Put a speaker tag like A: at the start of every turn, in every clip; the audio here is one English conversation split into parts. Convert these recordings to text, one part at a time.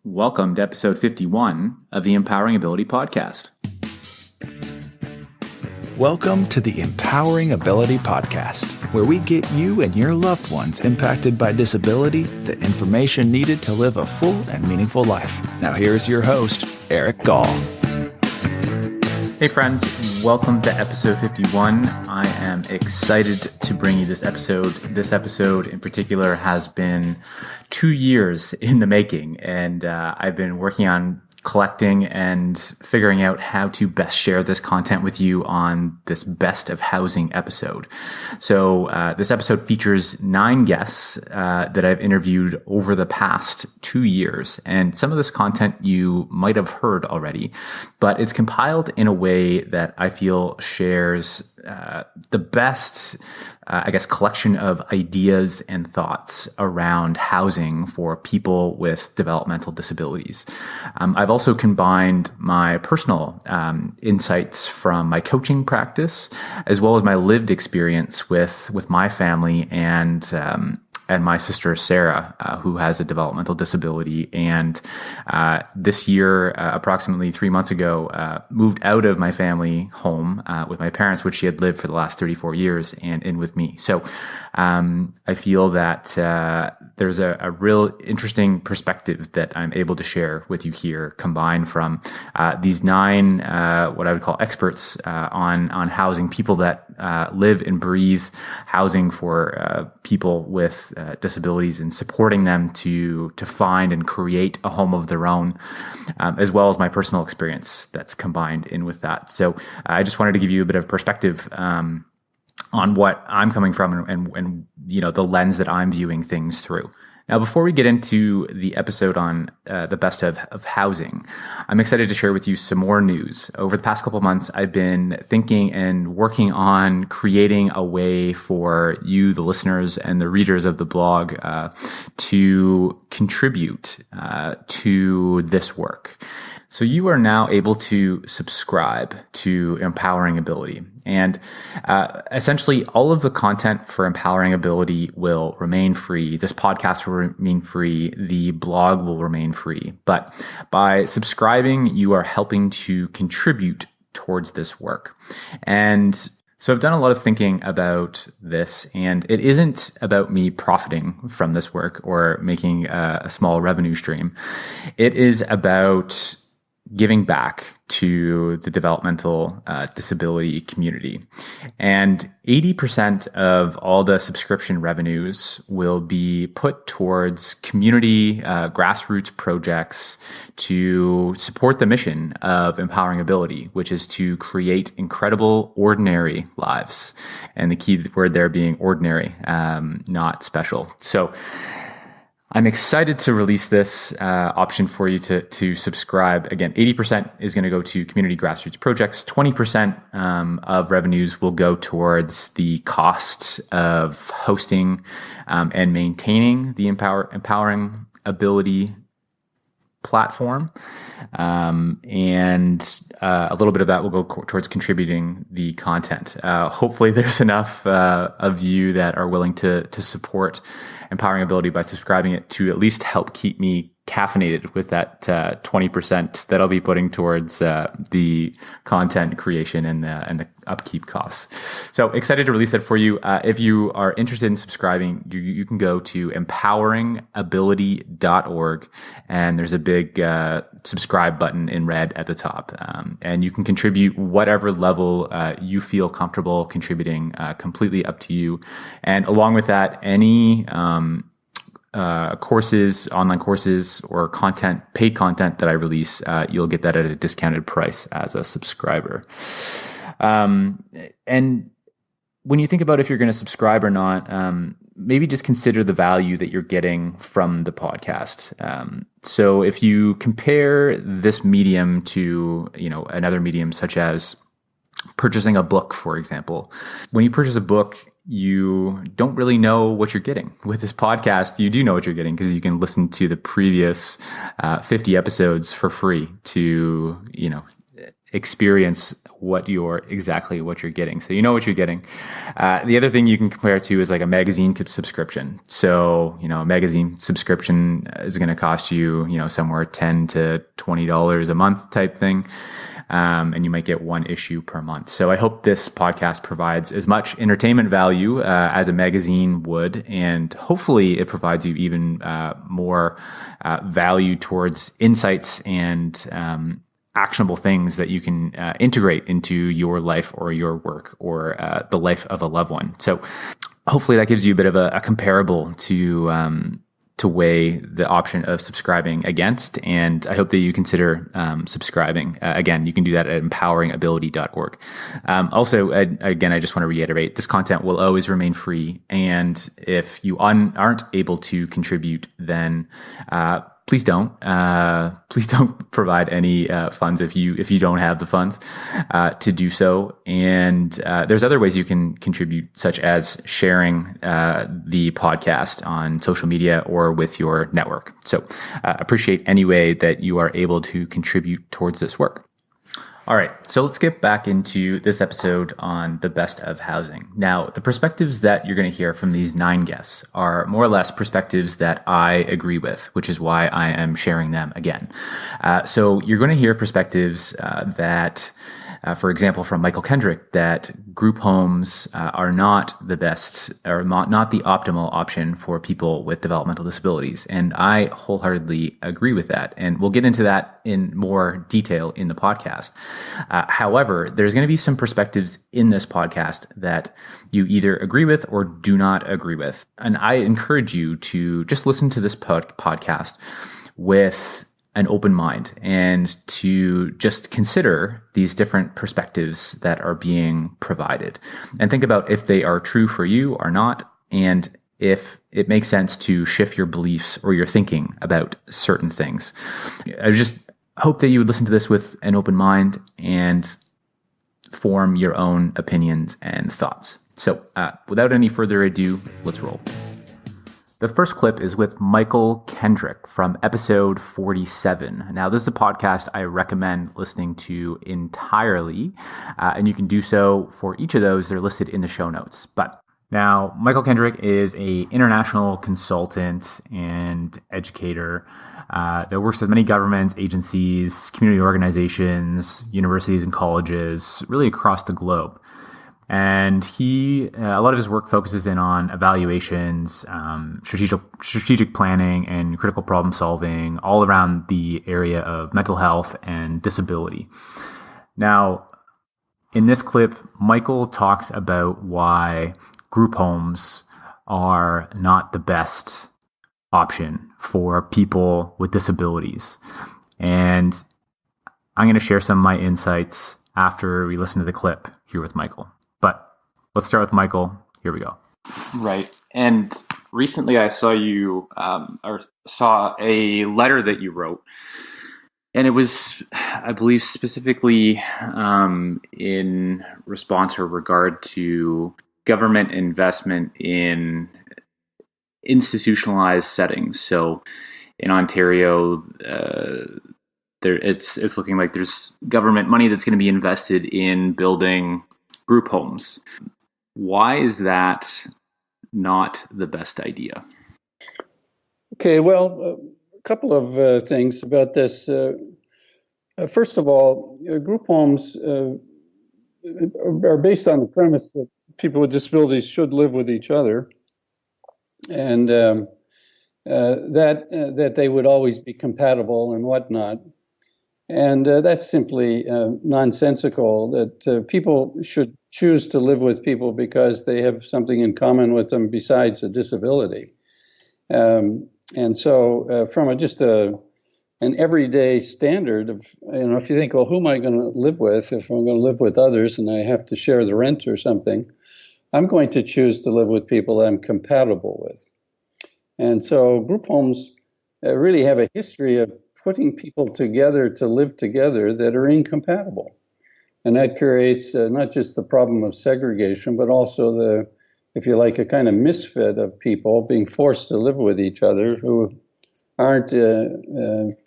A: Welcome to episode 51 of the Empowering Ability Podcast.
B: Welcome to the Empowering Ability Podcast, where we get you and your loved ones impacted by disability the information needed to live a full and meaningful life. Now here's your host, Eric Gall.
A: Hey friends, welcome to episode 51. I am excited to bring you this episode. This episode in particular has been 2 years in the making, and I've been working on collecting and figuring out how to best share this content with you on this Best of Housing episode. So this episode features 9 guests that I've interviewed over the past 2 years. And some of this content you might have heard already, but it's compiled in a way that I feel shares the best, collection of ideas and thoughts around housing for people with developmental disabilities. I've also combined my personal insights from my coaching practice, as well as my lived experience with my family and my sister, Sarah, who has a developmental disability. And this year, approximately 3 months ago, moved out of my family home with my parents, which she had lived for the last 34 years, and in with me. So I feel that there's a real interesting perspective that I'm able to share with you here, combined from these 9, what I would call experts on housing, people that live and breathe housing for people with disabilities and supporting them to find and create a home of their own, as well as my personal experience that's combined in with that. So I just wanted to give you a bit of perspective on what I'm coming from and the lens that I'm viewing things through. Now, before we get into the episode on the best of housing, I'm excited to share with you some more news. Over the past couple of months, I've been thinking and working on creating a way for you, the listeners and the readers of the blog, to contribute to this work. So you are now able to subscribe to Empowering Ability. And essentially, all of the content for Empowering Ability will remain free. This podcast will remain free. The blog will remain free. But by subscribing, you are helping to contribute towards this work. And so I've done a lot of thinking about this, and it isn't about me profiting from this work or making a small revenue stream. It is about giving back to the developmental disability community. And 80% of all the subscription revenues will be put towards community grassroots projects to support the mission of Empowering Ability, which is to create incredible, ordinary lives. And the key word there being ordinary, not special. So I'm excited to release this option for you to subscribe. Again, 80% is going to go to community grassroots projects. 20% of revenues will go towards the cost of hosting and maintaining the Empowering Ability platform. And a little bit of that will go towards contributing the content. Hopefully there's enough of you that are willing to support Empowering Ability by subscribing it to at least help keep me caffeinated with that 20% that I'll be putting towards the content creation and the upkeep costs. So excited to release that for you. If you are interested in subscribing, you can go to empoweringability.org, and there's a big subscribe button in red at the top. And you can contribute whatever level you feel comfortable contributing, completely up to you. And along with that, any courses, online courses, or content, paid content that I release, you'll get that at a discounted price as a subscriber. And when you think about if you're going to subscribe or not, maybe just consider the value that you're getting from the podcast. So if you compare this medium to, another medium such as purchasing a book, for example, when you purchase a book, you don't really know what you're getting. With this podcast, you do know what you're getting because you can listen to the previous 50 episodes for free to, experience exactly what you're getting. So you know what you're getting. The other thing you can compare it to is like a magazine subscription. So, a magazine subscription is going to cost you, somewhere $10 to $20 a month type thing. And you might get one issue per month. So I hope this podcast provides as much entertainment value as a magazine would, and hopefully it provides you even more value towards insights and actionable things that you can integrate into your life or your work or the life of a loved one. So hopefully that gives you a bit of a comparable to weigh the option of subscribing against. And I hope that you consider subscribing. Again, you can do that at empoweringability.org. Also, again, I just want to reiterate, this content will always remain free. And if you aren't able to contribute, then please don't. Please don't provide any funds if you don't have the funds to do so. And there's other ways you can contribute, such as sharing the podcast on social media or with your network. So appreciate any way that you are able to contribute towards this work. All right, so let's get back into this episode on the best of housing. Now, the perspectives that you're going to hear from these 9 guests are more or less perspectives that I agree with, which is why I am sharing them again. So you're going to hear perspectives that, for example, from Michael Kendrick, that group homes are not the best or not the optimal option for people with developmental disabilities. And I wholeheartedly agree with that. And we'll get into that in more detail in the podcast. However, there's going to be some perspectives in this podcast that you either agree with or do not agree with. And I encourage you to just listen to this podcast with an open mind and to just consider these different perspectives that are being provided and think about if they are true for you or not, and if it makes sense to shift your beliefs or your thinking about certain things. I just hope that you would listen to this with an open mind and form your own opinions and thoughts. So without any further ado, let's roll. The first clip is with Michael Kendrick from episode 47. Now, this is a podcast I recommend listening to entirely, and you can do so for each of those. They're listed in the show notes. But now, Michael Kendrick is an international consultant and educator that works with many governments, agencies, community organizations, universities and colleges, really across the globe. And a lot of his work focuses in on evaluations, strategic planning, and critical problem solving all around the area of mental health and disability. Now, in this clip, Michael talks about why group homes are not the best option for people with disabilities. And I'm going to share some of my insights after we listen to the clip here with Michael. But let's start with Michael. Here we go. Right. And recently I saw saw a letter that you wrote. And it was, I believe, specifically in response or regard to government investment in institutionalized settings. So in Ontario, it's looking like there's government money that's going to be invested in building group homes. Why is that not the best idea?
C: Okay, well, a couple of things about this. First of all, group homes are based on the premise that people with disabilities should live with each other, and that they would always be compatible and whatnot. And that's simply nonsensical, that people should choose to live with people because they have something in common with them besides a disability. And so from just an everyday standard of, if you think, well, who am I going to live with if I'm going to live with others and I have to share the rent or something? I'm going to choose to live with people I'm compatible with. And so group homes really have a history of putting people together to live together that are incompatible. And that creates not just the problem of segregation, but also if you like, a kind of misfit of people being forced to live with each other who aren't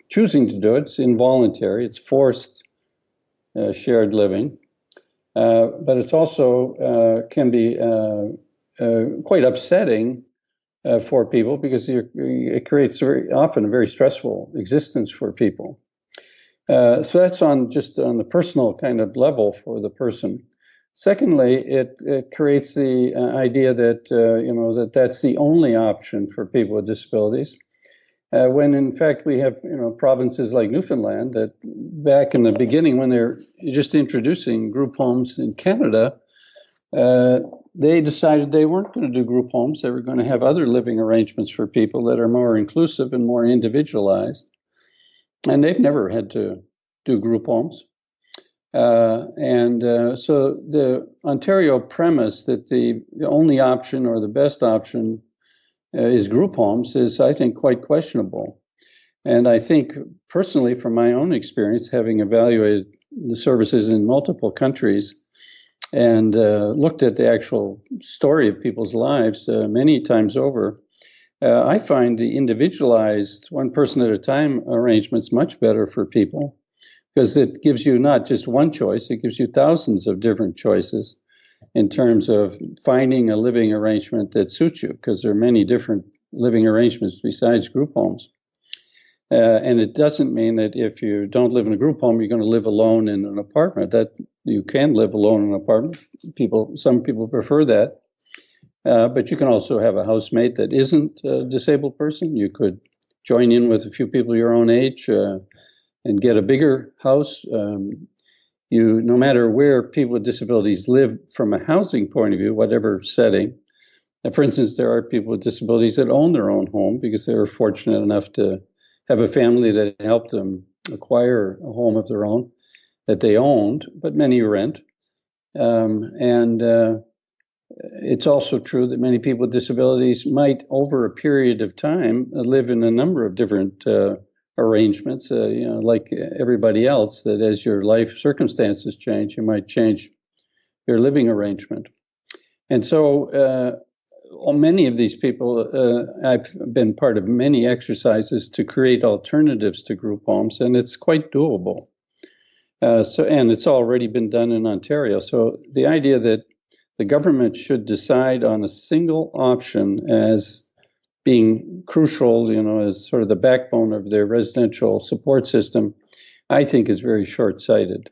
C: choosing to do it. It's involuntary, it's forced shared living. But it's also can be quite upsetting for people because it creates very often a very stressful existence for people. So that's just on the personal kind of level for the person. Secondly, it creates the idea that that's the only option for people with disabilities. When in fact we have provinces like Newfoundland that back in the beginning when they're just introducing group homes in Canada, they decided they weren't going to do group homes. They were going to have other living arrangements for people that are more inclusive and more individualized. And they've never had to do group homes. So the Ontario premise that the only option or the best option is group homes is, I think, quite questionable. And I think personally, from my own experience, having evaluated the services in multiple countries and looked at the actual story of people's lives many times over, I find the individualized one person at a time arrangements much better for people because it gives you not just one choice, it gives you thousands of different choices in terms of finding a living arrangement that suits you, because there are many different living arrangements besides group homes. And it doesn't mean that if you don't live in a group home, you're going to live alone in an apartment. That you can live alone in an apartment. Some people prefer that. But you can also have a housemate that isn't a disabled person. You could join in with a few people your own age and get a bigger house. No matter where people with disabilities live from a housing point of view, whatever setting. For instance, there are people with disabilities that own their own home because they were fortunate enough to have a family that helped them acquire a home of their own that they owned, but many rent. It's also true that many people with disabilities might, over a period of time, live in a number of different arrangements, like everybody else, that as your life circumstances change, you might change your living arrangement. And so many of these people, I've been part of many exercises to create alternatives to group homes, and it's quite doable. And it's already been done in Ontario. So the idea that the government should decide on a single option as being crucial, as sort of the backbone of their residential support system, I think is very short-sighted.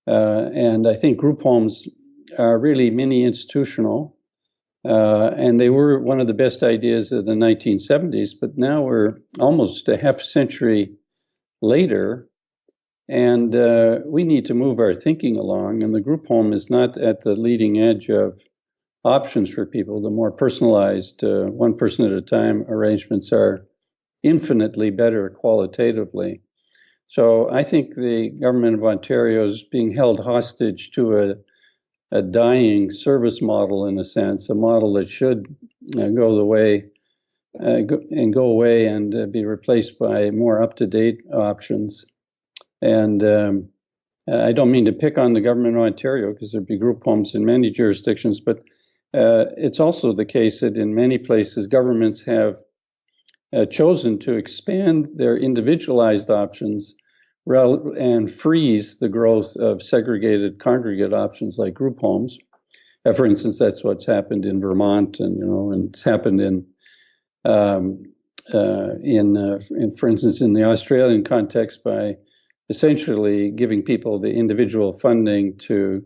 C: And I think group homes are really mini-institutional, and they were one of the best ideas of the 1970s, but now we're almost a half century later, and we need to move our thinking along, and the group home is not at the leading edge of options for people. The more personalized, one person at a time arrangements are infinitely better qualitatively. So I think the government of Ontario is being held hostage to a dying service model, in a sense, a model that should go away and be replaced by more up-to-date options. And I don't mean to pick on the government of Ontario because there'd be group homes in many jurisdictions, but it's also the case that in many places governments have chosen to expand their individualized options and freeze the growth of segregated congregate options like group homes. For instance, that's what's happened in Vermont, and it's happened for instance, in the Australian context by essentially giving people the individual funding to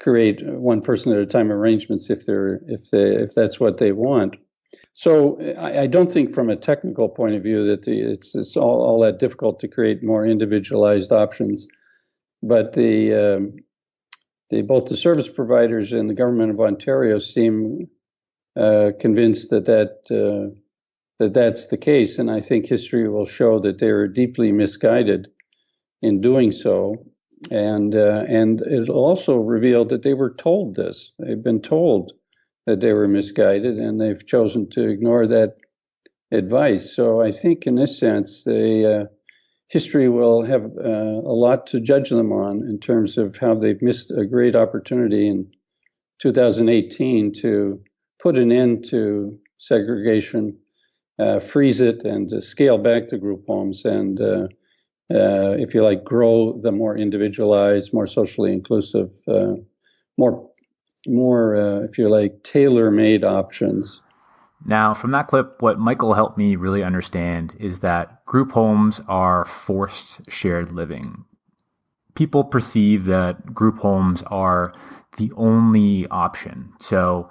C: create one person at a time arrangements if that's what they want. So I don't think from a technical point of view that it's all that difficult to create more individualized options, but both the service providers and the government of Ontario seem convinced that that's the case, and I think history will show that they were deeply misguided in doing so. And it also revealed that they were told this. They've been told that they were misguided, and they've chosen to ignore that advice. So I think in this sense, history will have a lot to judge them on in terms of how they've missed a great opportunity in 2018 to put an end to segregation, freeze it, and to scale back the group homes and if you like, grow the more individualized, more socially inclusive, more, if you like, tailor-made options.
A: Now, from that clip, what Michael helped me really understand is that group homes are forced shared living. People perceive that group homes are the only option. So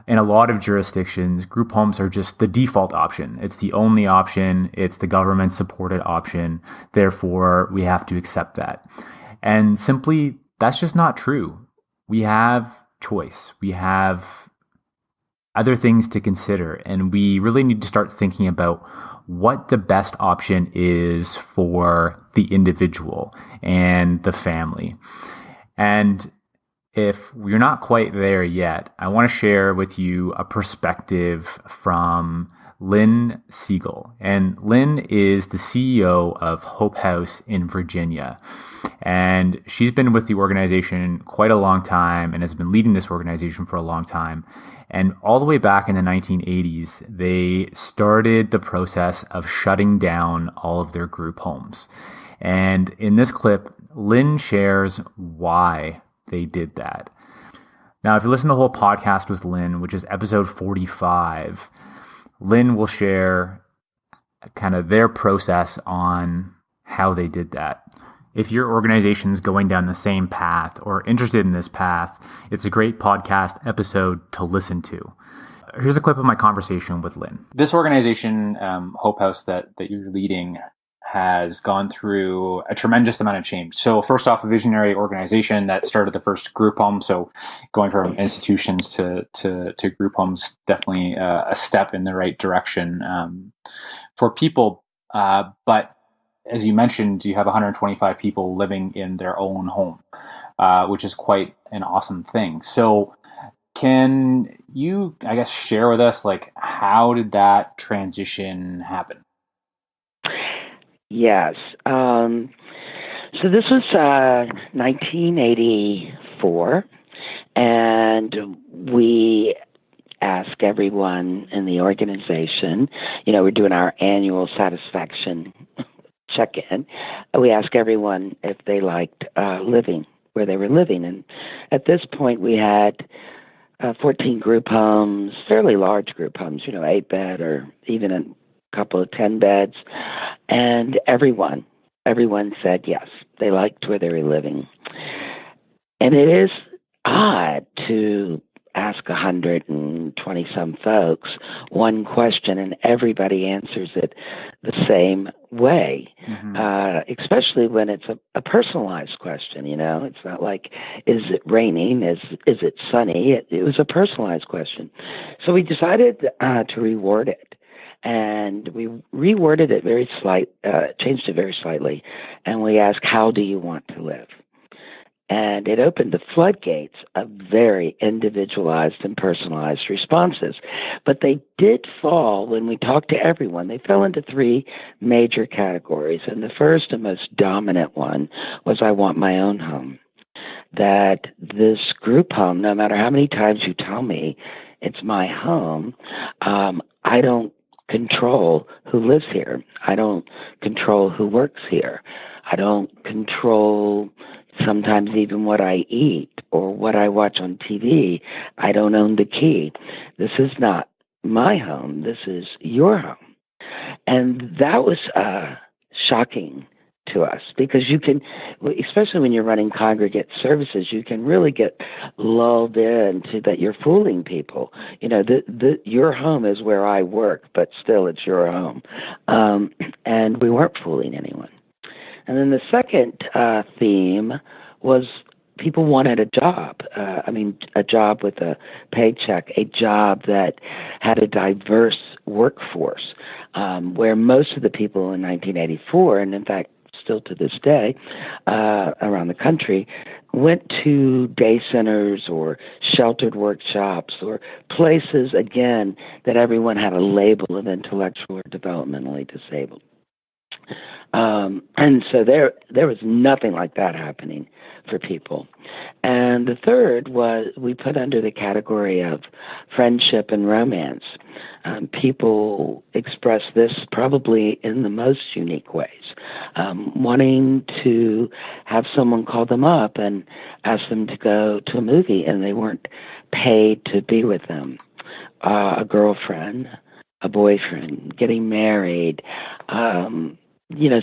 A: in a lot of jurisdictions, group homes are just the default option. It's the only option. It's the government supported option. Therefore, we have to accept that. And simply, that's just not true. We have choice. We have other things to consider. And we really need to start thinking about what the best option is for the individual and the family. And if we're not quite there yet, I want to share with you a perspective from Lynn Siegel. And Lynn is the CEO of Hope House in Virginia. And she's been with the organization quite a long time and has been leading this organization for a long time. And all the way back in the 1980s, they started the process of shutting down all of their group homes. And in this clip, Lynn shares why they did that. Now, if you listen to the whole podcast with Lynn, which is episode 45, Lynn will share kind of their process on how they did that. If your organization's going down the same path or interested in this path, it's a great podcast episode to listen to. Here's a clip of my conversation with Lynn. This organization, Hope House, that you're leading, has gone through a tremendous amount of change. So first off, a visionary organization that started the first group home. So going from institutions to group homes, definitely a step in the right direction for people. But as you mentioned, you have 125 people living in their own home, which is quite an awesome thing. So can you, I guess, share with us, like, how did that transition happen?
D: Yes. So this was 1984, and we asked everyone in the organization, we're doing our annual satisfaction check-in. We asked everyone if they liked living where they were living. And at this point, we had 14 group homes, fairly large group homes, 8-bed or even a couple of 10 beds. And everyone said yes, they liked where they were living. And it is odd to ask 120-some folks one question and everybody answers it the same way, especially when it's a personalized question. It's not like, is it raining? Is it sunny? It was a personalized question. So we decided to reword it. And we reworded it changed it very slightly. And we asked, how do you want to live? And it opened the floodgates of very individualized and personalized responses. But they did fall, when we talked to everyone, they fell into 3 major categories. And the first and most dominant one was, I want my own home. That this group home, no matter how many times you tell me it's my home, I don't control who lives here. I don't control who works here. I don't control sometimes even what I eat or what I watch on TV. I don't own the key. This is not my home. This is your home. And that was shocking to us, because you can, especially when you're running congregate services, you can really get lulled into that you're fooling people. Your home is where I work, but still it's your home. And we weren't fooling anyone. And then the second theme was people wanted a job. A job with a paycheck, a job that had a diverse workforce, where most of the people in 1984, and in fact still to this day, around the country, went to day centers or sheltered workshops or places, again, that everyone had a label of intellectual or developmentally disabled. And so there was nothing like that happening for people. And the third was we put under the category of friendship and romance. People express this probably in the most unique ways, wanting to have someone call them up and ask them to go to a movie, and they weren't paid to be with them. A girlfriend, a boyfriend, getting married,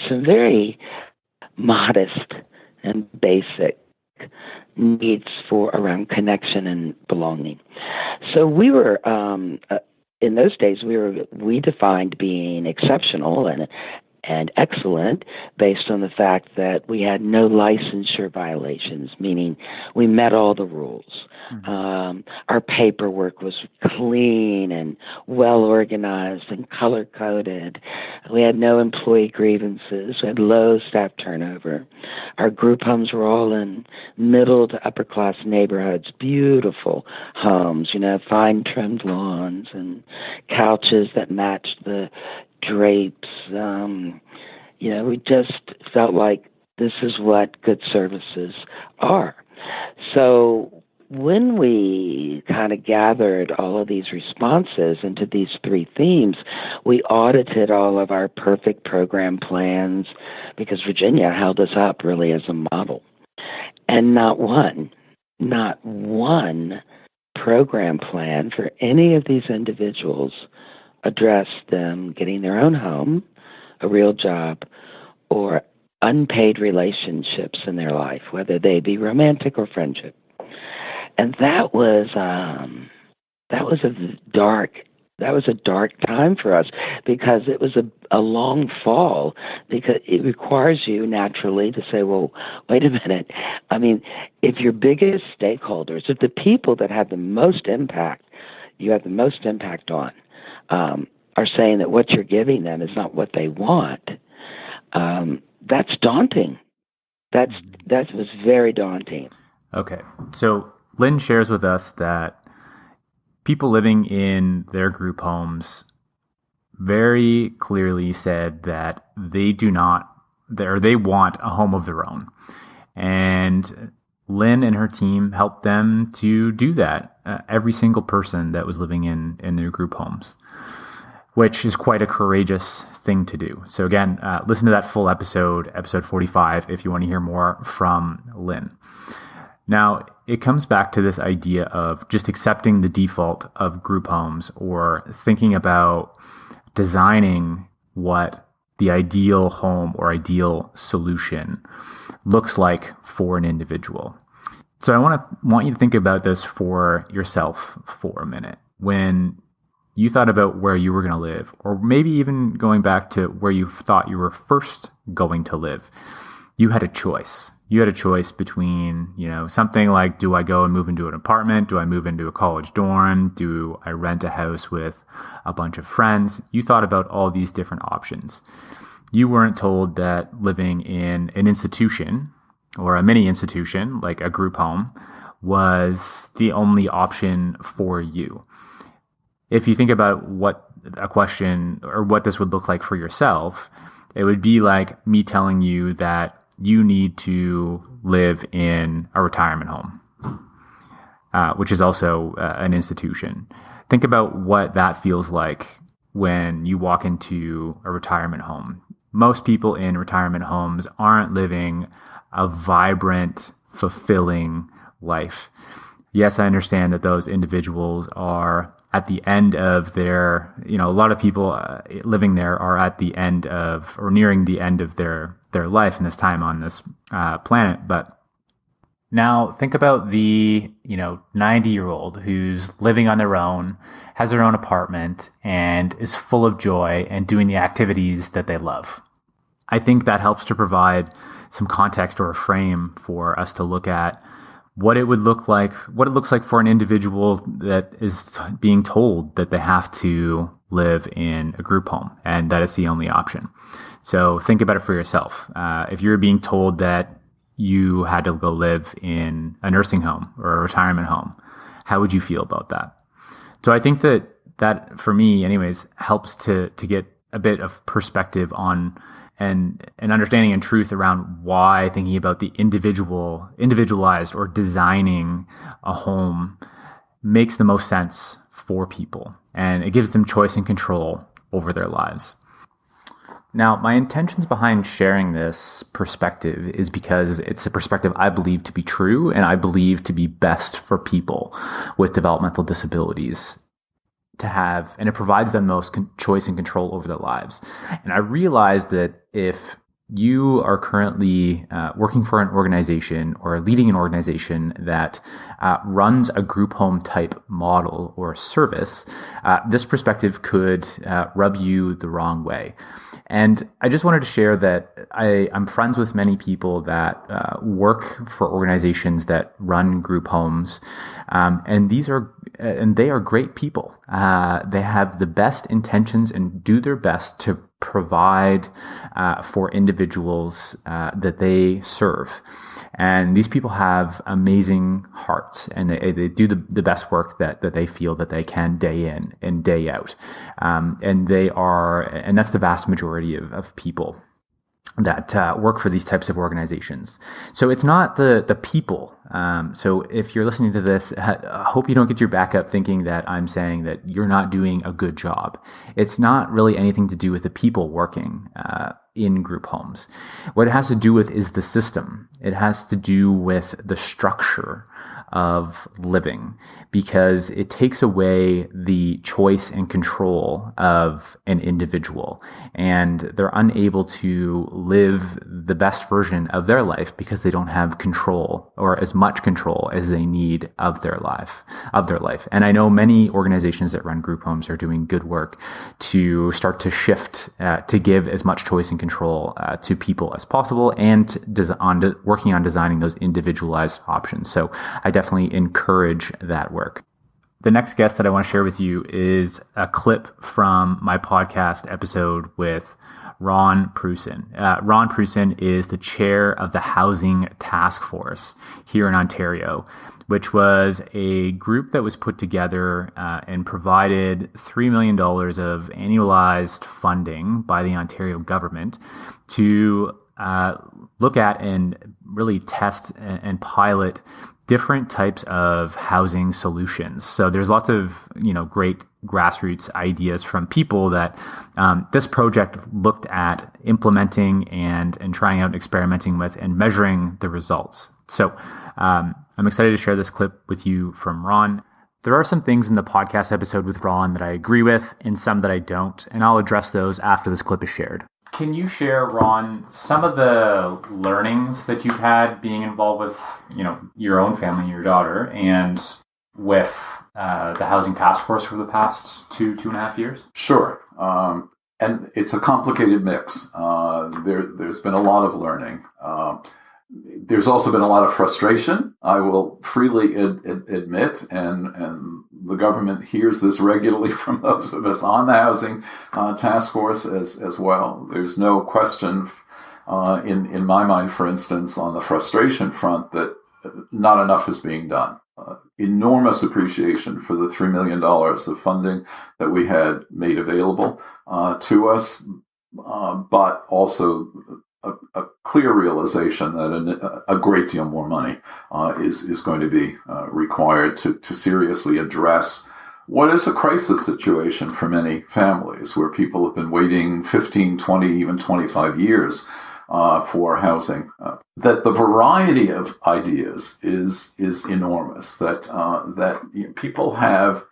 D: some very modest and basic needs for around connection and belonging. So we were, in those days, we defined being exceptional and excellent based on the fact that we had no licensure violations, meaning we met all the rules. Mm-hmm. Our paperwork was clean and well organized and color coded. We had no employee grievances. We had low staff turnover. Our group homes were all in middle to upper class neighborhoods, beautiful homes, fine trimmed lawns and couches that matched the drapes. We just felt like this is what good services are. So when we kind of gathered all of these responses into these three themes, we audited all of our perfect program plans because Virginia held us up really as a model. And not one program plan for any of these individuals addressed them getting their own home, a real job, or unpaid relationships in their life, whether they be romantic or friendship. And that was a dark time for us because it was a long fall, because it requires you naturally to say, well, wait a minute. I mean, if your biggest stakeholders, if the people that have the most impact, you have the most impact on, are saying that what you're giving them is not what they want, that's daunting. That was very daunting.
A: Okay. So Lynn shares with us that people living in their group homes very clearly said that they want a home of their own. And Lynn and her team helped them to do that. Every single person that was living in their group homes, which is quite a courageous thing to do. So again, listen to that full episode 45, if you want to hear more from Lynn. Now, it comes back to this idea of just accepting the default of group homes or thinking about designing what the ideal home or ideal solution looks like for an individual. So I want you to think about this for yourself for a minute. When you thought about where you were going to live, or maybe even going back to where you thought you were first going to live, you had a choice. You had a choice between, something like, do I go and move into an apartment? Do I move into a college dorm? Do I rent a house with a bunch of friends? You thought about all these different options. You weren't told that living in an institution or a mini institution, like a group home, was the only option for you. If you think about what a question or what this would look like for yourself, it would be like me telling you that you need to live in a retirement home, which is also an institution. Think about what that feels like when you walk into a retirement home. Most people in retirement homes aren't living a vibrant, fulfilling life. Yes, I understand that those individuals are at the end of their, a lot of people living there are at the end of or nearing the end of their life in this time on this planet. But now think about the, 90-year-old who's living on their own, has their own apartment, and is full of joy and doing the activities that they love. I think that helps to provide some context or a frame for us to look at what it looks like for an individual that is being told that they have to live in a group home and that it's the only option. So think about it for yourself. If you're being told that you had to go live in a nursing home or a retirement home, how would you feel about that? So I think that for me anyways helps to get a bit of perspective on and understanding and truth around why thinking about the individualized or designing a home makes the most sense for people, and it gives them choice and control over their lives. Now, my intentions behind sharing this perspective is because it's a perspective I believe to be true and I believe to be best for people with developmental disabilities to have, and it provides them most choice and control over their lives. And I realize that if you are currently working for an organization or leading an organization that runs a group home type model or service, this perspective could rub you the wrong way. And I just wanted to share that I'm friends with many people that work for organizations that run group homes, and they are great people. They have the best intentions and do their best to provide for individuals that they serve. And these people have amazing hearts, and they do the best work that they feel that they can day in and day out. And that's the vast majority of people that work for these types of organizations. So it's not the people. So if you're listening to this, I hope you don't get your back up thinking that I'm saying that you're not doing a good job. It's not really anything to do with the people working in group homes. What it has to do with is the system. It has to do with the structure of living, because it takes away the choice and control of an individual, and they're unable to live the best version of their life because they don't have control, or as much control as they need of their life. And I know many organizations that run group homes are doing good work to start to shift to give as much choice and control to people as possible, and working on designing those individualized options. So I definitely encourage that work. The next guest that I want to share with you is a clip from my podcast episode with Ron Prusen. Ron Prusen is the chair of the Housing Task Force here in Ontario, which was a group that was put together and provided $3 million of annualized funding by the Ontario government to look at and really test and pilot different types of housing solutions. So there's lots of great grassroots ideas from people that this project looked at implementing and trying out, experimenting with, and measuring the results. So I'm excited to share this clip with you from Ron. There are some things in the podcast episode with Ron that I agree with and some that I don't, and I'll address those after this clip is shared. Can you share, Ron, some of the learnings that you've had being involved with, your own family and your daughter, and with the Housing Task Force for the past two and a half years?
E: Sure. And it's a complicated mix. There's been a lot of learning. There's also been a lot of frustration, I will freely admit, and the government hears this regularly from those of us on the Housing Task Force as well. There's no question in my mind, for instance, on the frustration front, that not enough is being done. Enormous appreciation for the $3 million of funding that we had made available to us, but also a clear realization that a great deal more money is going to be required to seriously address what is a crisis situation for many families, where people have been waiting 15, 20, even 25 years for housing. That the variety of ideas is enormous. That people have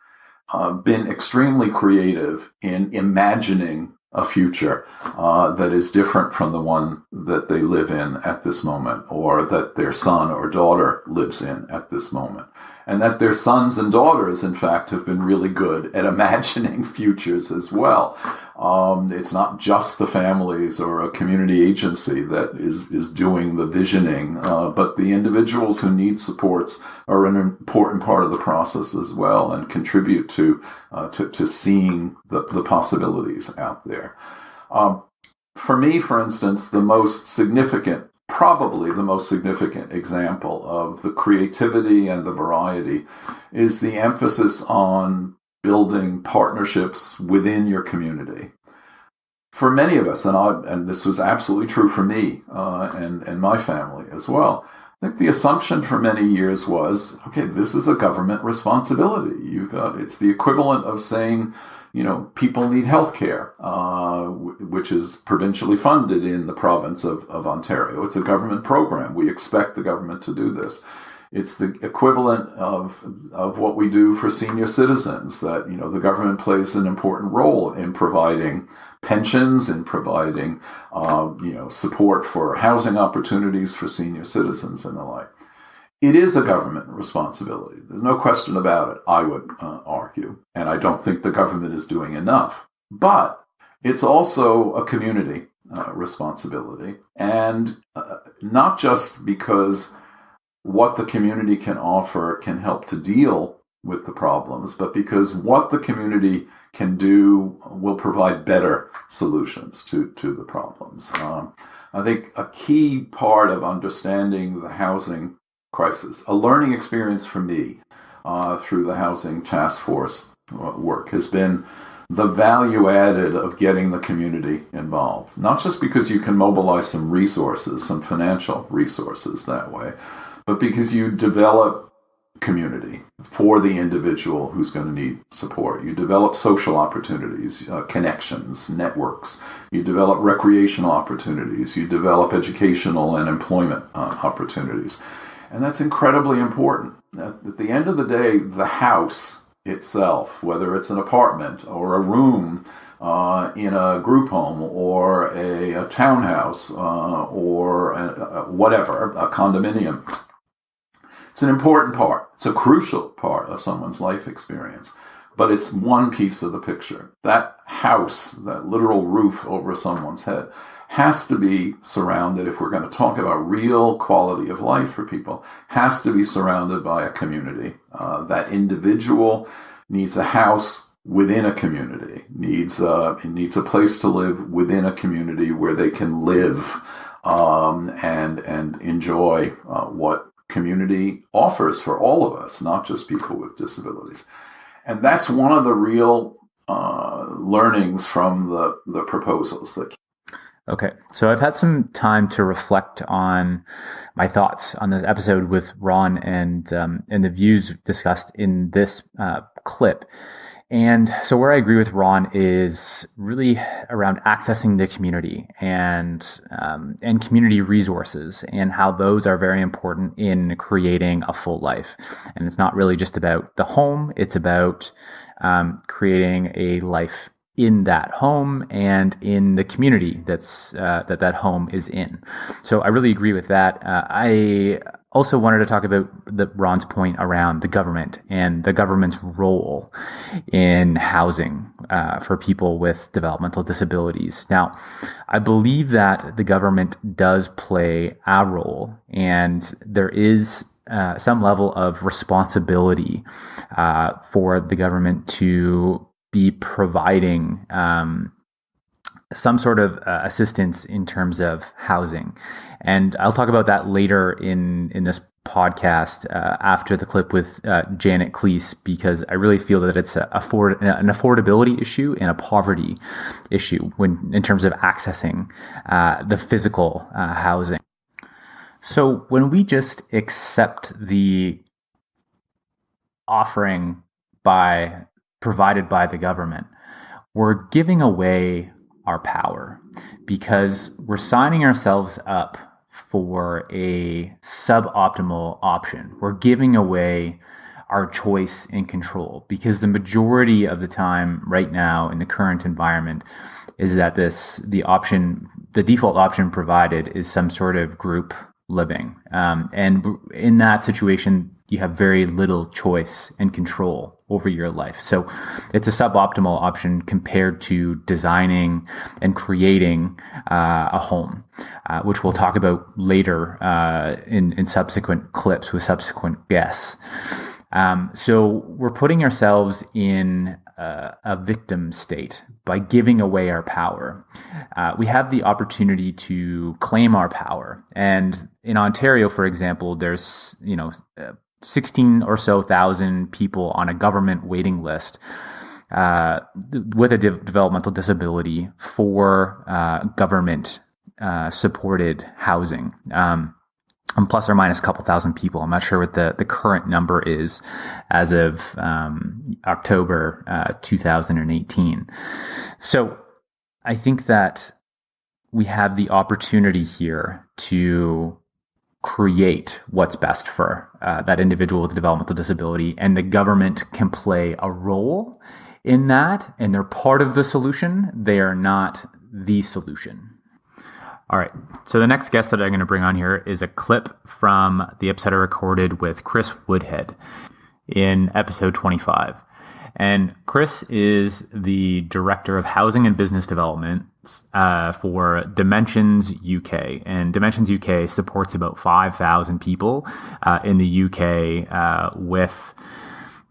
E: been extremely creative in imagining a future that is different from the one that they live in at this moment, or that their son or daughter lives in at this moment. And that their sons and daughters, in fact, have been really good at imagining futures as well. It's not just the families or a community agency that is doing the visioning, but the individuals who need supports are an important part of the process as well, and contribute to seeing the possibilities out there. For me, for instance, probably the most significant example of the creativity and the variety is the emphasis on building partnerships within your community. for many of us, and this was absolutely true for me and my family as well, I think the assumption for many years was, okay, this is a government responsibility. It's the equivalent of saying, people need health care, which is provincially funded in the province of Ontario. It's a government program. We expect the government to do this. It's the equivalent of what we do for senior citizens, that, the government plays an important role in providing pensions, in providing, support for housing opportunities for senior citizens and the like. It is a government responsibility. There's no question about it, I would argue. And I don't think the government is doing enough. But it's also a community responsibility. And not just because what the community can offer can help to deal with the problems, but because what the community can do will provide better solutions to the problems. I think a key part of understanding the housing crisis, a learning experience for me through the housing task force work, has been the value added of getting the community involved. Not just because you can mobilize some resources, some financial resources that way, but because you develop community for the individual who's going to need support. You develop social opportunities, connections, networks. You develop recreational opportunities. You develop educational and employment opportunities. And that's incredibly important. At the end of the day, the house itself, whether it's an apartment or a room in a group home or a townhouse or whatever, a condominium, it's an important part. It's a crucial part of someone's life experience. But it's one piece of the picture. That house, that literal roof over someone's head, has to be surrounded, if we're going to talk about real quality of life for people, has to be surrounded by a community. That individual needs a house within a community, needs a place to live within a community where they can live and enjoy what community offers for all of us, not just people with disabilities. And that's one of the real learnings from the proposals that.
A: Okay, so I've had some time to reflect on my thoughts on this episode with Ron and the views discussed in this clip. And so where I agree with Ron is really around accessing the community and community resources, and how those are very important in creating a full life. And it's not really just about the home; it's about creating a life in that home and in the community that home is in. So I really agree with that. I also wanted to talk about Ron's point around the government and the government's role in housing for people with developmental disabilities. Now, I believe that the government does play a role, and there is some level of responsibility for the government to be providing some sort of assistance in terms of housing. And I'll talk about that later in this podcast after the clip with Janet Cleese, because I really feel that it's an affordability issue and a poverty issue in terms of accessing the physical housing. So when we just accept the offering provided by the government, we're giving away our power, because we're signing ourselves up for a suboptimal option. We're giving away our choice and control, because the majority of the time right now in the current environment is that the default option provided is some sort of group living. And in that situation, you have very little choice and control over your life. So it's a suboptimal option compared to designing and creating a home, which we'll talk about later in subsequent clips with subsequent guests. So we're putting ourselves in a victim state by giving away our power. We have the opportunity to claim our power. And in Ontario, for example, there's 16 or so thousand people on a government waiting list with a developmental disability for government supported housing. Plus or minus a couple thousand people. I'm not sure what the current number is as of October 2018. So I think that we have the opportunity here to create what's best for that individual with a developmental disability, and the government can play a role in that, and they're part of the solution. They are not the solution. All right. So the next guest that I'm going to bring on here is a clip from the episode I recorded with Chris Woodhead in episode 25. And Chris is the Director of Housing and Business Development for Dimensions UK. And Dimensions UK supports about 5,000 people in the UK with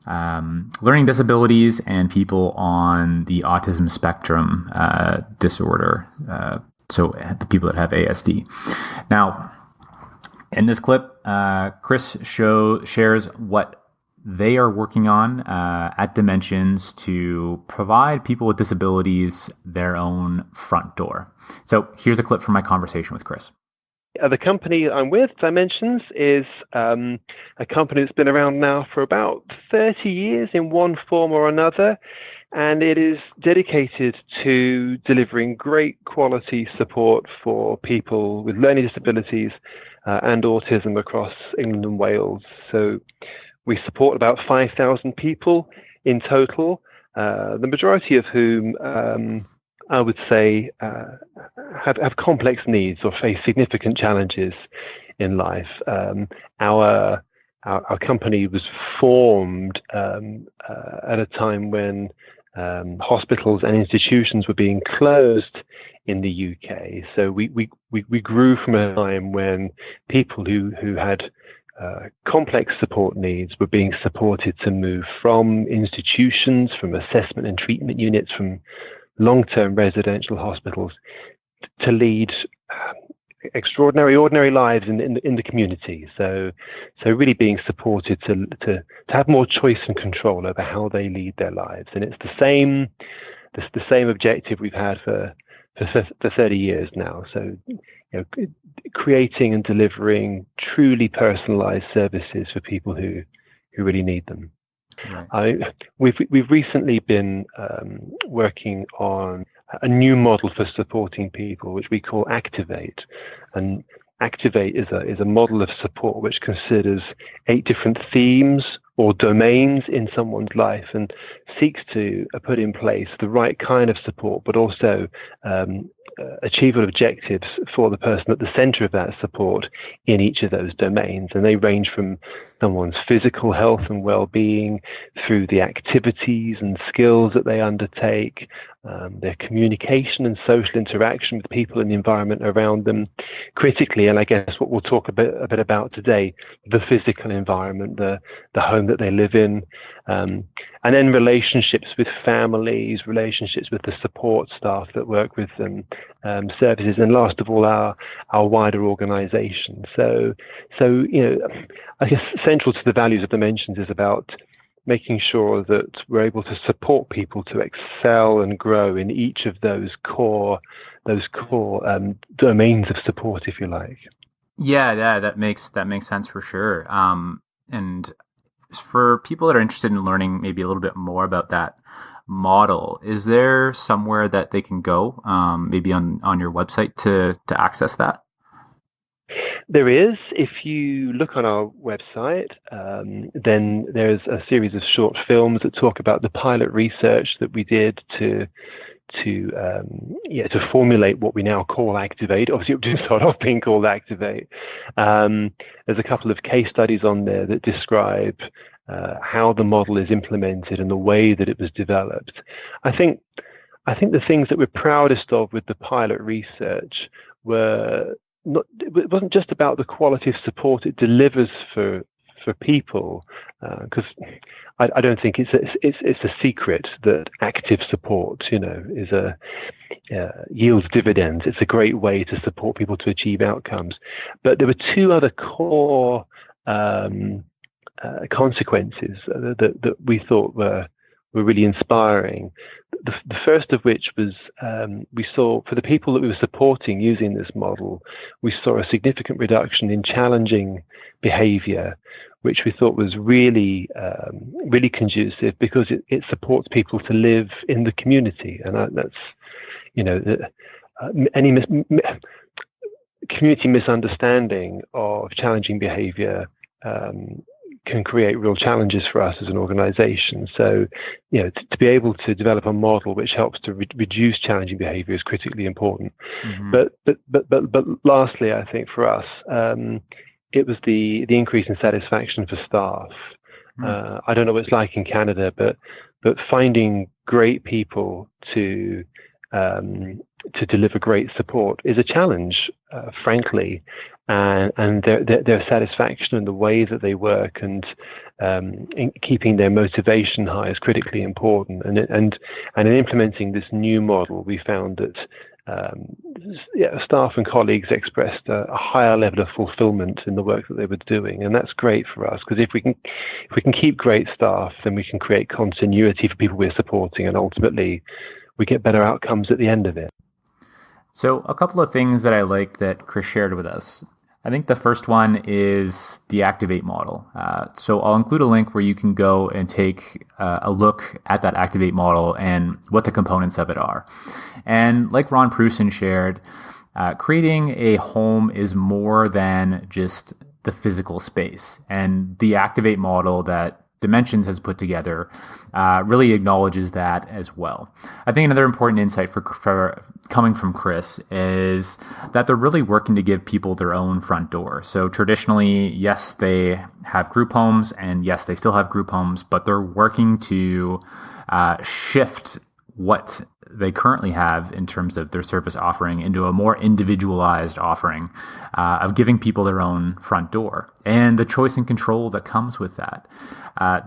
A: learning disabilities and people on the autism spectrum disorder. So the people that have ASD. Now, in this clip, Chris shares what they are working on at Dimensions to provide people with disabilities their own front door. So here's a clip from my conversation with Chris.
F: The company I'm with, Dimensions, is a company that's been around now for about 30 years in one form or another. And it is dedicated to delivering great quality support for people with learning disabilities and autism across England and Wales. So we support about 5,000 people in total, the majority of whom I would say have complex needs or face significant challenges in life. Our company was formed at a time when hospitals and institutions were being closed in the UK. So we grew from a time when people who had complex support needs were being supported to move from institutions, from assessment and treatment units, from long-term residential hospitals to lead ordinary lives in the community. So really being supported to have more choice and control over how they lead their lives. And it's the same objective we've had for 30 years now. So creating and delivering truly personalized services for people who really need them. Right. We've recently been working on a new model for supporting people, which we call Activate. And Activate is a model of support which considers 8 different themes or domains in someone's life and seeks to put in place the right kind of support, but also achievable objectives for the person at the center of that support in each of those domains. And they range from someone's physical health and well-being through the activities and skills that they undertake, their communication and social interaction with people and the environment around them. Critically, and I guess what we'll talk a bit about today, the physical environment, the home that they live in, and then relationships with families, relationships with the support staff that work with them, services, and last of all, our wider organization. So I guess central to the values of Dimensions is about making sure that we're able to support people to excel and grow in each of those core domains of support, if you like.
A: Yeah, that makes sense for sure. And for people that are interested in learning maybe a little bit more about that model, is there somewhere that they can go, maybe on your website to access that?
F: There is. If you look on our website, then there's a series of short films that talk about the pilot research that we did to formulate what we now call Activate. Obviously, it didn't start off being called Activate. There's a couple of case studies on there that describe how the model is implemented and the way that it was developed. I think the things that we're proudest of with the pilot research it wasn't just about the quality of support it delivers for people, because I don't think it's a secret that active support, yields dividends. It's a great way to support people to achieve outcomes. But there were 2 other core consequences that we thought were were really inspiring. The first of which was we saw, for the people that we were supporting using this model, we saw a significant reduction in challenging behavior, which we thought was really, really conducive because it supports people to live in the community. And that's, any community misunderstanding of challenging behavior can create real challenges for us as an organization. So, to be able to develop a model which helps to reduce challenging behavior is critically important. Mm-hmm. But lastly, I think for us, it was the increase in satisfaction for staff. Mm-hmm. I don't know what it's like in Canada, but finding great people to deliver great support is a challenge, frankly, and their satisfaction and the way that they work and in keeping their motivation high is critically important. And in implementing this new model, we found that staff and colleagues expressed a higher level of fulfillment in the work that they were doing, and that's great for us because if we can keep great staff, then we can create continuity for people we're supporting, and ultimately we get better outcomes at the end of it.
A: So a couple of things that I like that Chris shared with us. I think the first one is the Activate model. So I'll include a link where you can go and take a look at that Activate model and what the components of it are. And like Ron Prusen shared, creating a home is more than just the physical space. And the Activate model that Dimensions has put together really acknowledges that as well. I think another important insight for coming from Chris is that they're really working to give people their own front door. So traditionally, yes, they have group homes, and yes, they still have group homes, but they're working to shift what they currently have in terms of their service offering into a more individualized offering of giving people their own front door and the choice and control that comes with that.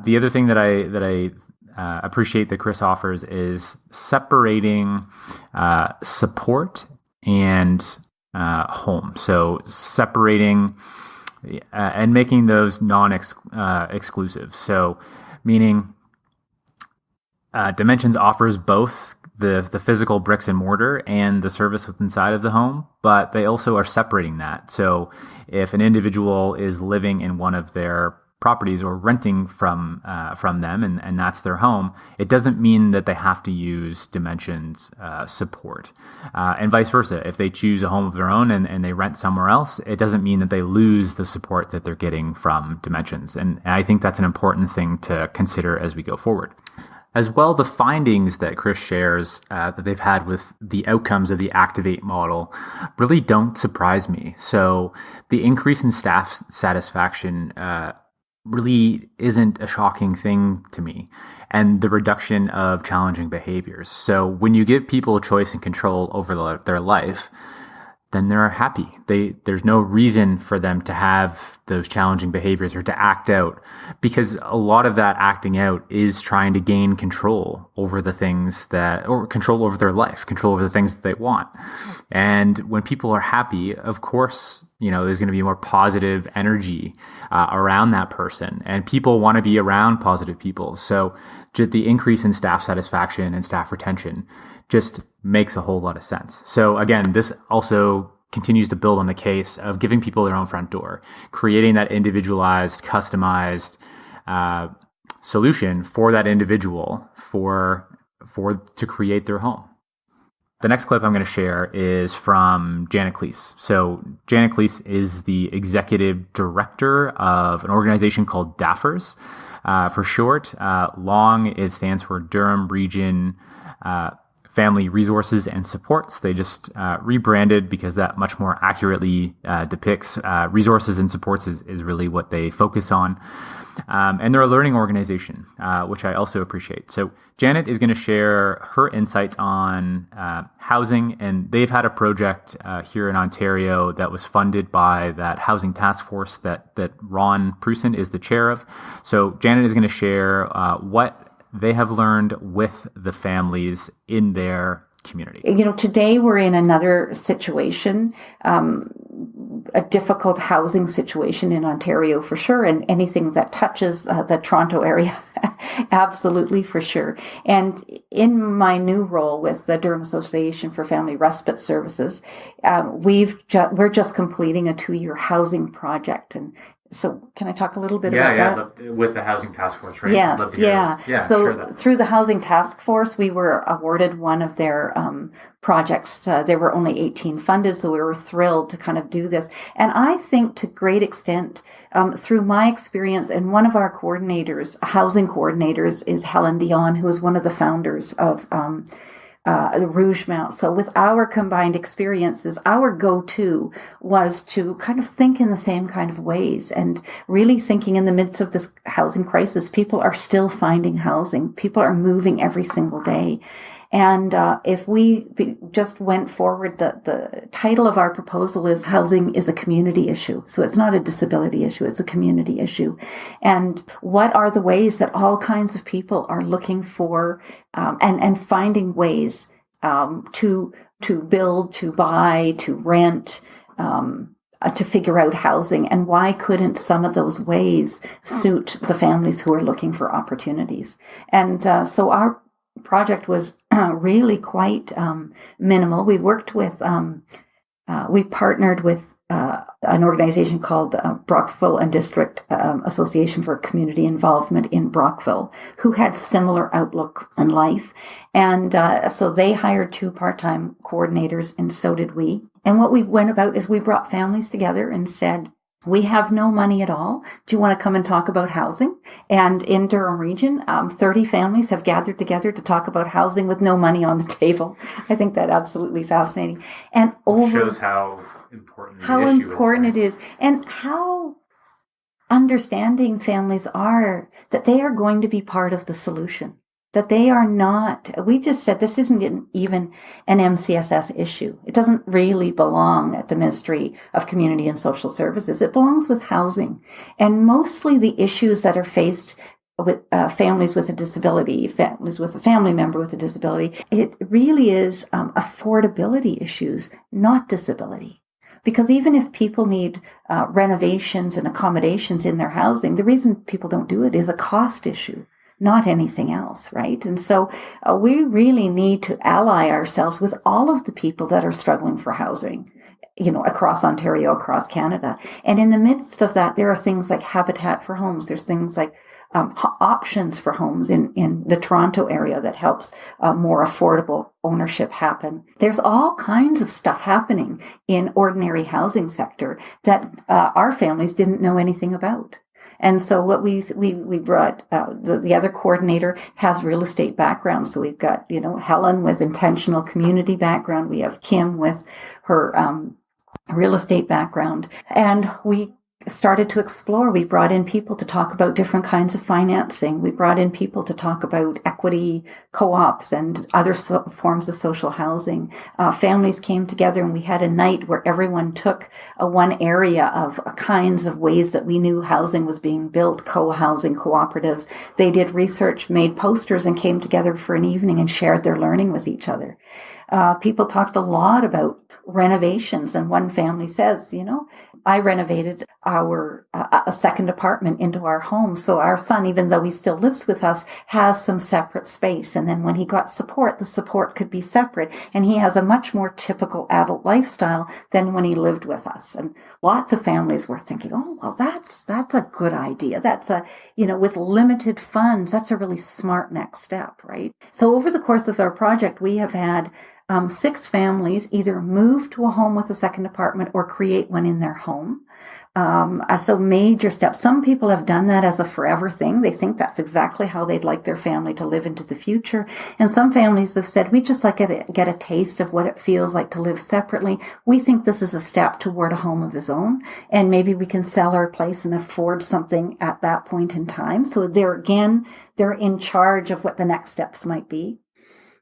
A: The other thing that I appreciate that Chris offers is separating support and home. So separating and making those non-exclusive. So meaning Dimensions offers both the physical bricks and mortar and the service inside of the home, but they also are separating that. So if an individual is living in one of their properties or renting from them and that's their home, it doesn't mean that they have to use Dimensions support. And vice versa. If they choose a home of their own and they rent somewhere else, it doesn't mean that they lose the support that they're getting from Dimensions. And I think that's an important thing to consider as we go forward. As well, the findings that Chris shares that they've had with the outcomes of the Activate model really don't surprise me. So the increase in staff satisfaction really isn't a shocking thing to me, and the reduction of challenging behaviors. So when you give people choice and control over their life, then they're happy. There's no reason for them to have those challenging behaviors or to act out, because a lot of that acting out is trying to gain control over the things or control over their life, control over the things that they want. And when people are happy, of course, there's going to be more positive energy around that person, and people want to be around positive people. So just the increase in staff satisfaction and staff retention just makes a whole lot of sense. So again, this also continues to build on the case of giving people their own front door, creating that individualized, customized solution for that individual to create their home. The next clip I'm going to share is from Janet Cleese. So Janet Cleese is the executive director of an organization called DAFRS. For short, long, it stands for Durham Region Family Resources and Supports. They just rebranded because that much more accurately depicts resources and supports is really what they focus on. And they're a learning organization, which I also appreciate. So Janet is going to share her insights on housing, and they've had a project here in Ontario that was funded by that housing task force that Ron Prusen is the chair of. So Janet is going to share what they have learned with the families in their community.
G: Today we're in another situation, a difficult housing situation in Ontario for sure, and anything that touches the Toronto area Absolutely, for sure. And in my new role with the Durham Association for Family Respite Services, we're just completing a 2-year housing project. And so can I talk a little bit about that?
A: With the Housing Task Force, right?
G: Yes, So
A: sure,
G: through the Housing Task Force, we were awarded one of their projects. There were only 18 funded, so we were thrilled to kind of do this. And I think to great extent, through my experience, and one of our coordinators, housing coordinators, is Helen Dion, who is one of the founders of the Rougemont. So with our combined experiences, our go-to was to kind of think in the same kind of ways, and really thinking in the midst of this housing crisis, people are still finding housing. People are moving every single day. And if we just went forward, the title of our proposal is Housing is a Community Issue. So it's not a disability issue, it's a community issue. And what are the ways that all kinds of people are looking for and finding ways to build, to buy, to rent, to figure out housing, and why couldn't some of those ways suit the families who are looking for opportunities? And so our project was really quite minimal. We worked with, we partnered with an organization called Brockville and District Association for Community Involvement in Brockville, who had similar outlook on life. And so they hired 2 part-time coordinators, and so did we. And what we went about is we brought families together and said, we have no money at all. Do you want to come and talk about housing? And in Durham Region, 30 families have gathered together to talk about housing with no money on the table. I think that absolutely fascinating. And
A: shows how important
G: it is, and how understanding families are that they are going to be part of the solution. That they are not, we just said this isn't even an MCSS issue. It doesn't really belong at the Ministry of Community and Social Services. It belongs with housing. And mostly the issues that are faced with families with a disability, families with a family member with a disability, it really is affordability issues, not disability. Because even if people need renovations and accommodations in their housing, the reason people don't do it is a cost issue, not anything else, right? And so we really need to ally ourselves with all of the people that are struggling for housing, across Ontario, across Canada. And in the midst of that, there are things like Habitat for Homes. There's things like options for homes in the Toronto area that helps more affordable ownership happen. There's all kinds of stuff happening in ordinary housing sector that our families didn't know anything about. And so what we brought, the other coordinator has real estate background. So we've got, Helen with intentional community background. We have Kim with her real estate background. And we started to explore. We brought in people to talk about different kinds of financing. We brought in people to talk about equity co-ops and other forms of social housing. Families came together, and we had a night where everyone took one area of kinds of ways that we knew housing was being built, co-housing, cooperatives. They did research, made posters, and came together for an evening and shared their learning with each other. People talked a lot about renovations, and one family says, I renovated a second apartment into our home. So our son, even though he still lives with us, has some separate space. And then when he got support, the support could be separate. And he has a much more typical adult lifestyle than when he lived with us. And lots of families were thinking, oh, well, that's a good idea. That's with limited funds, that's a really smart next step, right? So over the course of our project, we have had 6 families either move to a home with a second apartment or create one in their home. So major steps. Some people have done that as a forever thing. They think that's exactly how they'd like their family to live into the future. And some families have said, we just like to get a taste of what it feels like to live separately. We think this is a step toward a home of his own. And maybe we can sell our place and afford something at that point in time. So they're in charge of what the next steps might be.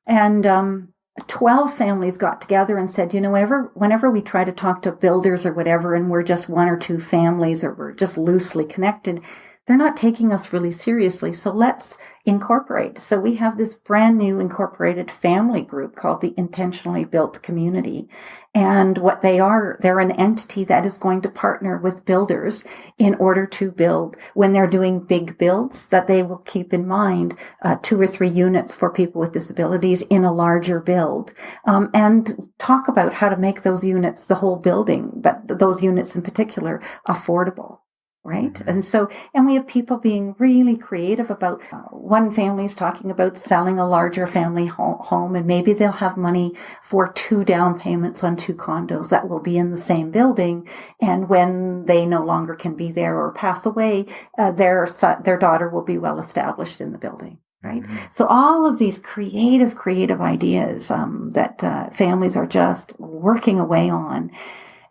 G: And 12 families got together and said, whenever we try to talk to builders or whatever, and we're just 1 or 2 families, or we're just loosely connected, they're not taking us really seriously. So let's incorporate. So we have this brand new incorporated family group called the Intentionally Built Community. And what they are, they're an entity that is going to partner with builders in order to build, when they're doing big builds, that they will keep in mind 2 or 3 units for people with disabilities in a larger build, and talk about how to make those units, the whole building, but those units in particular, affordable. Right. Mm-hmm. And we have people being really creative about, one family is talking about selling a larger family home, and maybe they'll have money for 2 down payments on 2 condos that will be in the same building. And when they no longer can be there or pass away, their daughter will be well established in the building. Right. Mm-hmm. So all of these creative ideas, that families are just working away on.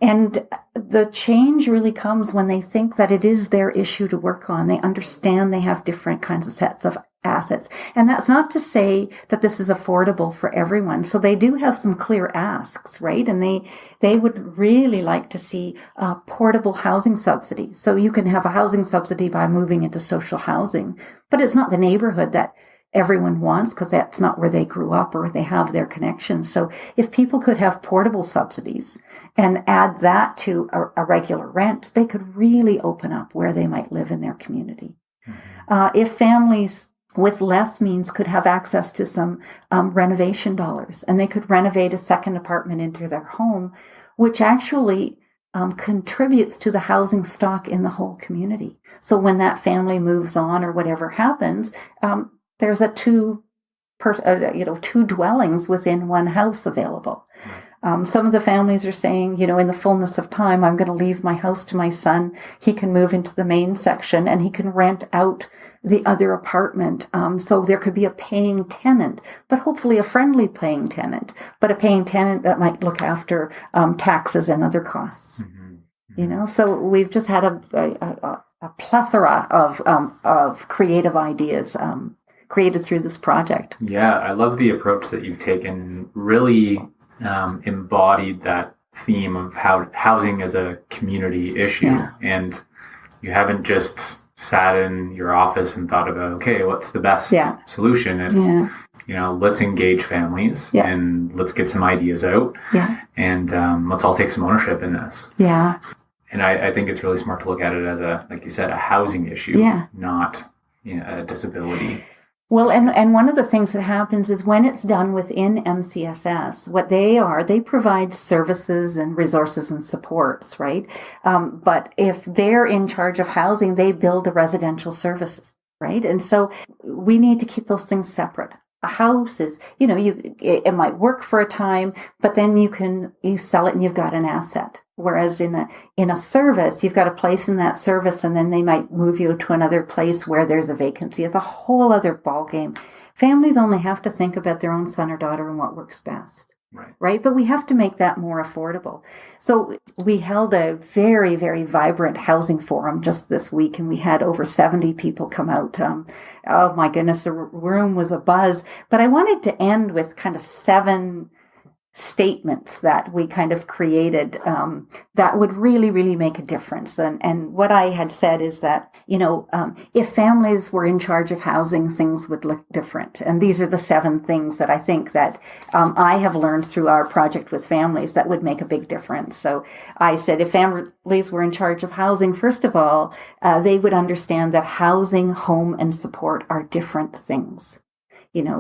G: And the change really comes when they think that it is their issue to work on. They understand they have different kinds of sets of assets. And that's not to say that this is affordable for everyone. So they do have some clear asks, right? And they would really like to see portable housing subsidies. So you can have a housing subsidy by moving into social housing, but it's not the neighborhood that everyone wants, because that's not where they grew up or they have their connections. So if people could have portable subsidies and add that to a regular rent, they could really open up where they might live in their community. Mm-hmm. If families with less means could have access to some renovation dollars, and they could renovate a second apartment into their home, which actually contributes to the housing stock in the whole community. So when that family moves on or whatever happens, there's a 2 dwellings within one house available. Right. Some of the families are saying, in the fullness of time, I'm going to leave my house to my son. He can move into the main section and he can rent out the other apartment. So there could be a paying tenant, but hopefully a friendly paying tenant, but a paying tenant that might look after taxes and other costs. Mm-hmm. Mm-hmm. So we've just had a plethora of creative ideas created through this project.
A: Yeah, I love the approach that you've taken, really embodied that theme of how housing is a community issue. Yeah. And you haven't just sat in your office and thought about, okay, what's the best solution? It's, let's engage families and let's get some ideas out and let's all take some ownership in this. Yeah. And I think it's really smart to look at it as like you said, a housing issue, not a disability.
G: Well, and one of the things that happens is when it's done within MCSS, what they provide services and resources and supports, right? But if they're in charge of housing, they build the residential services, right? And so we need to keep those things separate. A house is, it might work for a time, but then you sell it and you've got an asset. Whereas in a service, you've got a place in that service, and then they might move you to another place where there's a vacancy. It's a whole other ballgame. Families only have to think about their own son or daughter and what works best. Right. But we have to make that more affordable. So we held a very, very vibrant housing forum just this week, and we had over 70 people come out. Oh my goodness, the room was abuzz. But I wanted to end with kind of 7 statements that we kind of created that would really, really make a difference. And what I had said is that, if families were in charge of housing, things would look different. And these are the 7 things that I think that I have learned through our project with families that would make a big difference. So I said if families were in charge of housing, first of all, they would understand that housing, home, and support are different things.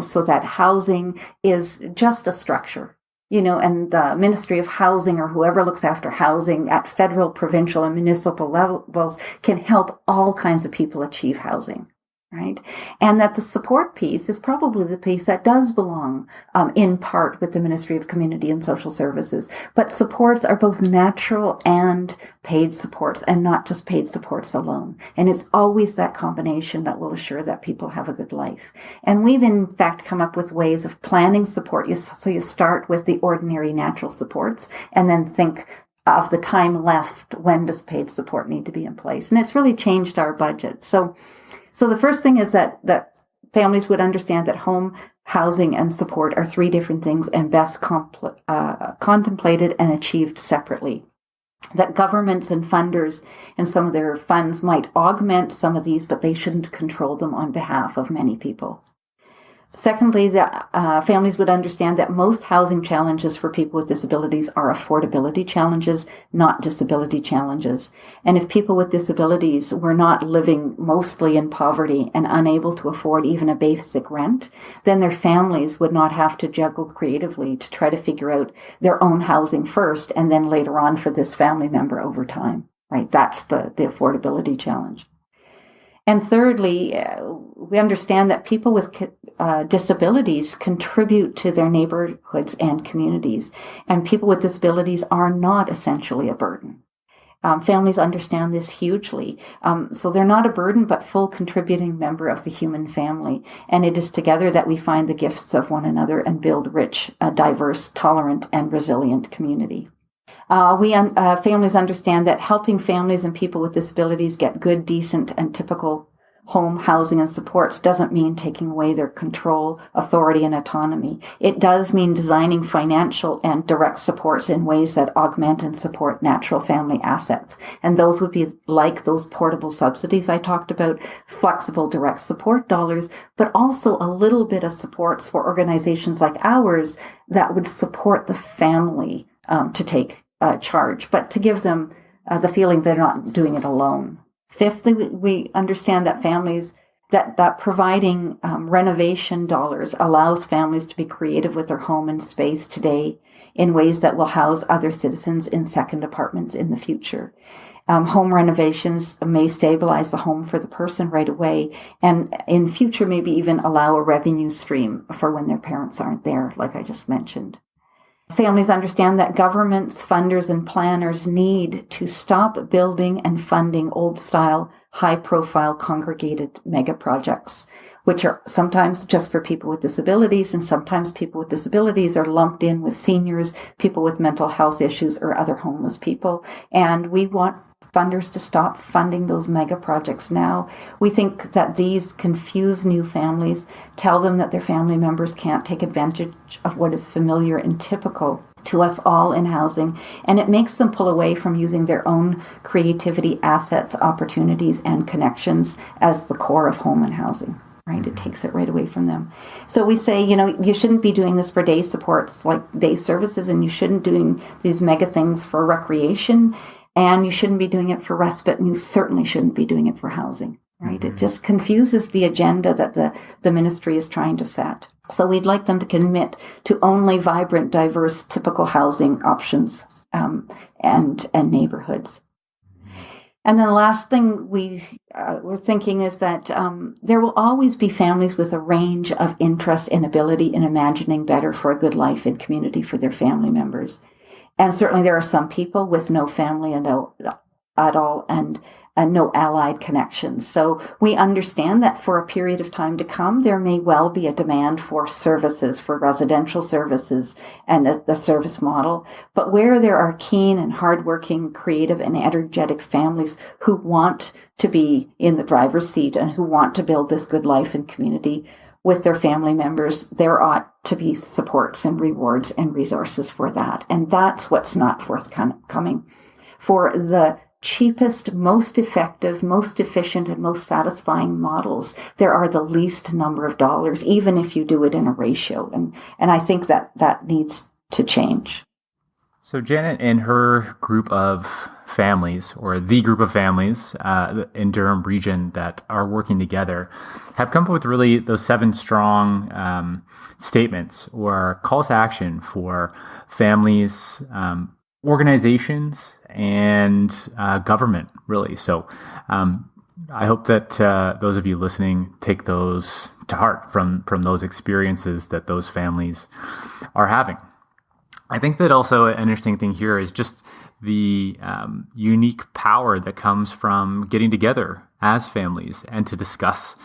G: So that housing is just a structure. And the Ministry of Housing or whoever looks after housing at federal, provincial, and municipal levels can help all kinds of people achieve housing, right? And that the support piece is probably the piece that does belong in part with the Ministry of Community and Social Services. But supports are both natural and paid supports, and not just paid supports alone. And it's always that combination that will assure that people have a good life. And we've in fact come up with ways of planning support. So you start with the ordinary natural supports and then think of the time left, when does paid support need to be in place? And it's really changed our budget. So the first thing is that families would understand that home, housing, and support are 3 different things and best contemplated and achieved separately. that governments and funders and some of their funds might augment some of these, but they shouldn't control them on behalf of many people. Secondly, that families would understand that most housing challenges for people with disabilities are affordability challenges, not disability challenges. And if people with disabilities were not living mostly in poverty and unable to afford even a basic rent, then their families would not have to juggle creatively to try to figure out their own housing first and then later on for this family member over time, right? That's the affordability challenge. And thirdly, we understand that people with disabilities contribute to their neighborhoods and communities, and people with disabilities are not essentially a burden. Families understand this hugely. So they're not a burden, but full contributing member of the human family. And it is together that we find the gifts of one another and build rich, diverse, tolerant, and resilient community. Families understand that helping families and people with disabilities get good, decent, and typical home, housing, and supports doesn't mean taking away their control, authority, and autonomy. It does mean designing financial and direct supports in ways that augment and support natural family assets. And those would be like those portable subsidies I talked about, flexible direct support dollars, but also a little bit of supports for organizations like ours that would support the family to take charge, but to give them the feeling they're not doing it alone. Fifthly, we understand that families, that providing renovation dollars allows families to be creative with their home and space today in ways that will house other citizens in second apartments in the future. Home renovations may stabilize the home for the person right away, and in future maybe even allow a revenue stream for when their parents aren't there, like I just mentioned. Families understand that governments, funders, and planners need to stop building and funding old-style, high-profile, congregated mega projects, which are sometimes just for people with disabilities, and sometimes people with disabilities are lumped in with seniors, people with mental health issues, or other homeless people. And we want funders to stop funding those mega projects now. We think that these confuse new families, tell them that their family members can't take advantage of what is familiar and typical to us all in housing, and it makes them pull away from using their own creativity, assets, opportunities, and connections as the core of home and housing. Right? It takes it right away from them. So we say, you shouldn't be doing this for day supports like day services, and you shouldn't doing these mega things for recreation, and you shouldn't be doing it for respite, and you certainly shouldn't be doing it for housing, right? Mm-hmm. It just confuses the agenda that the ministry is trying to set. So we'd like them to commit to only vibrant, diverse, typical housing options and neighborhoods. And then the last thing we're thinking is that there will always be families with a range of interest and ability in imagining better for a good life and community for their family members. And certainly there are some people with no family at all and no allied connections. So we understand that for a period of time to come, there may well be a demand for services, for residential services and the service model. But where there are keen and hardworking, creative and energetic families who want to be in the driver's seat and who want to build this good life and community with their family members, there ought to be supports and rewards and resources for that. And that's what's not forthcoming. For the cheapest, most effective, most efficient, and most satisfying models, there are the least number of dollars, even if you do it in a ratio. And I think that needs to change.
A: So Janet and her group of families, or the group of families in Durham region that are working together, have come up with really those 7 strong statements or calls to action for families, organizations, and government, really. So I hope that those of you listening take those to heart from those experiences that those families are having. I think that also an interesting thing here is just the unique power that comes from getting together as families and to discuss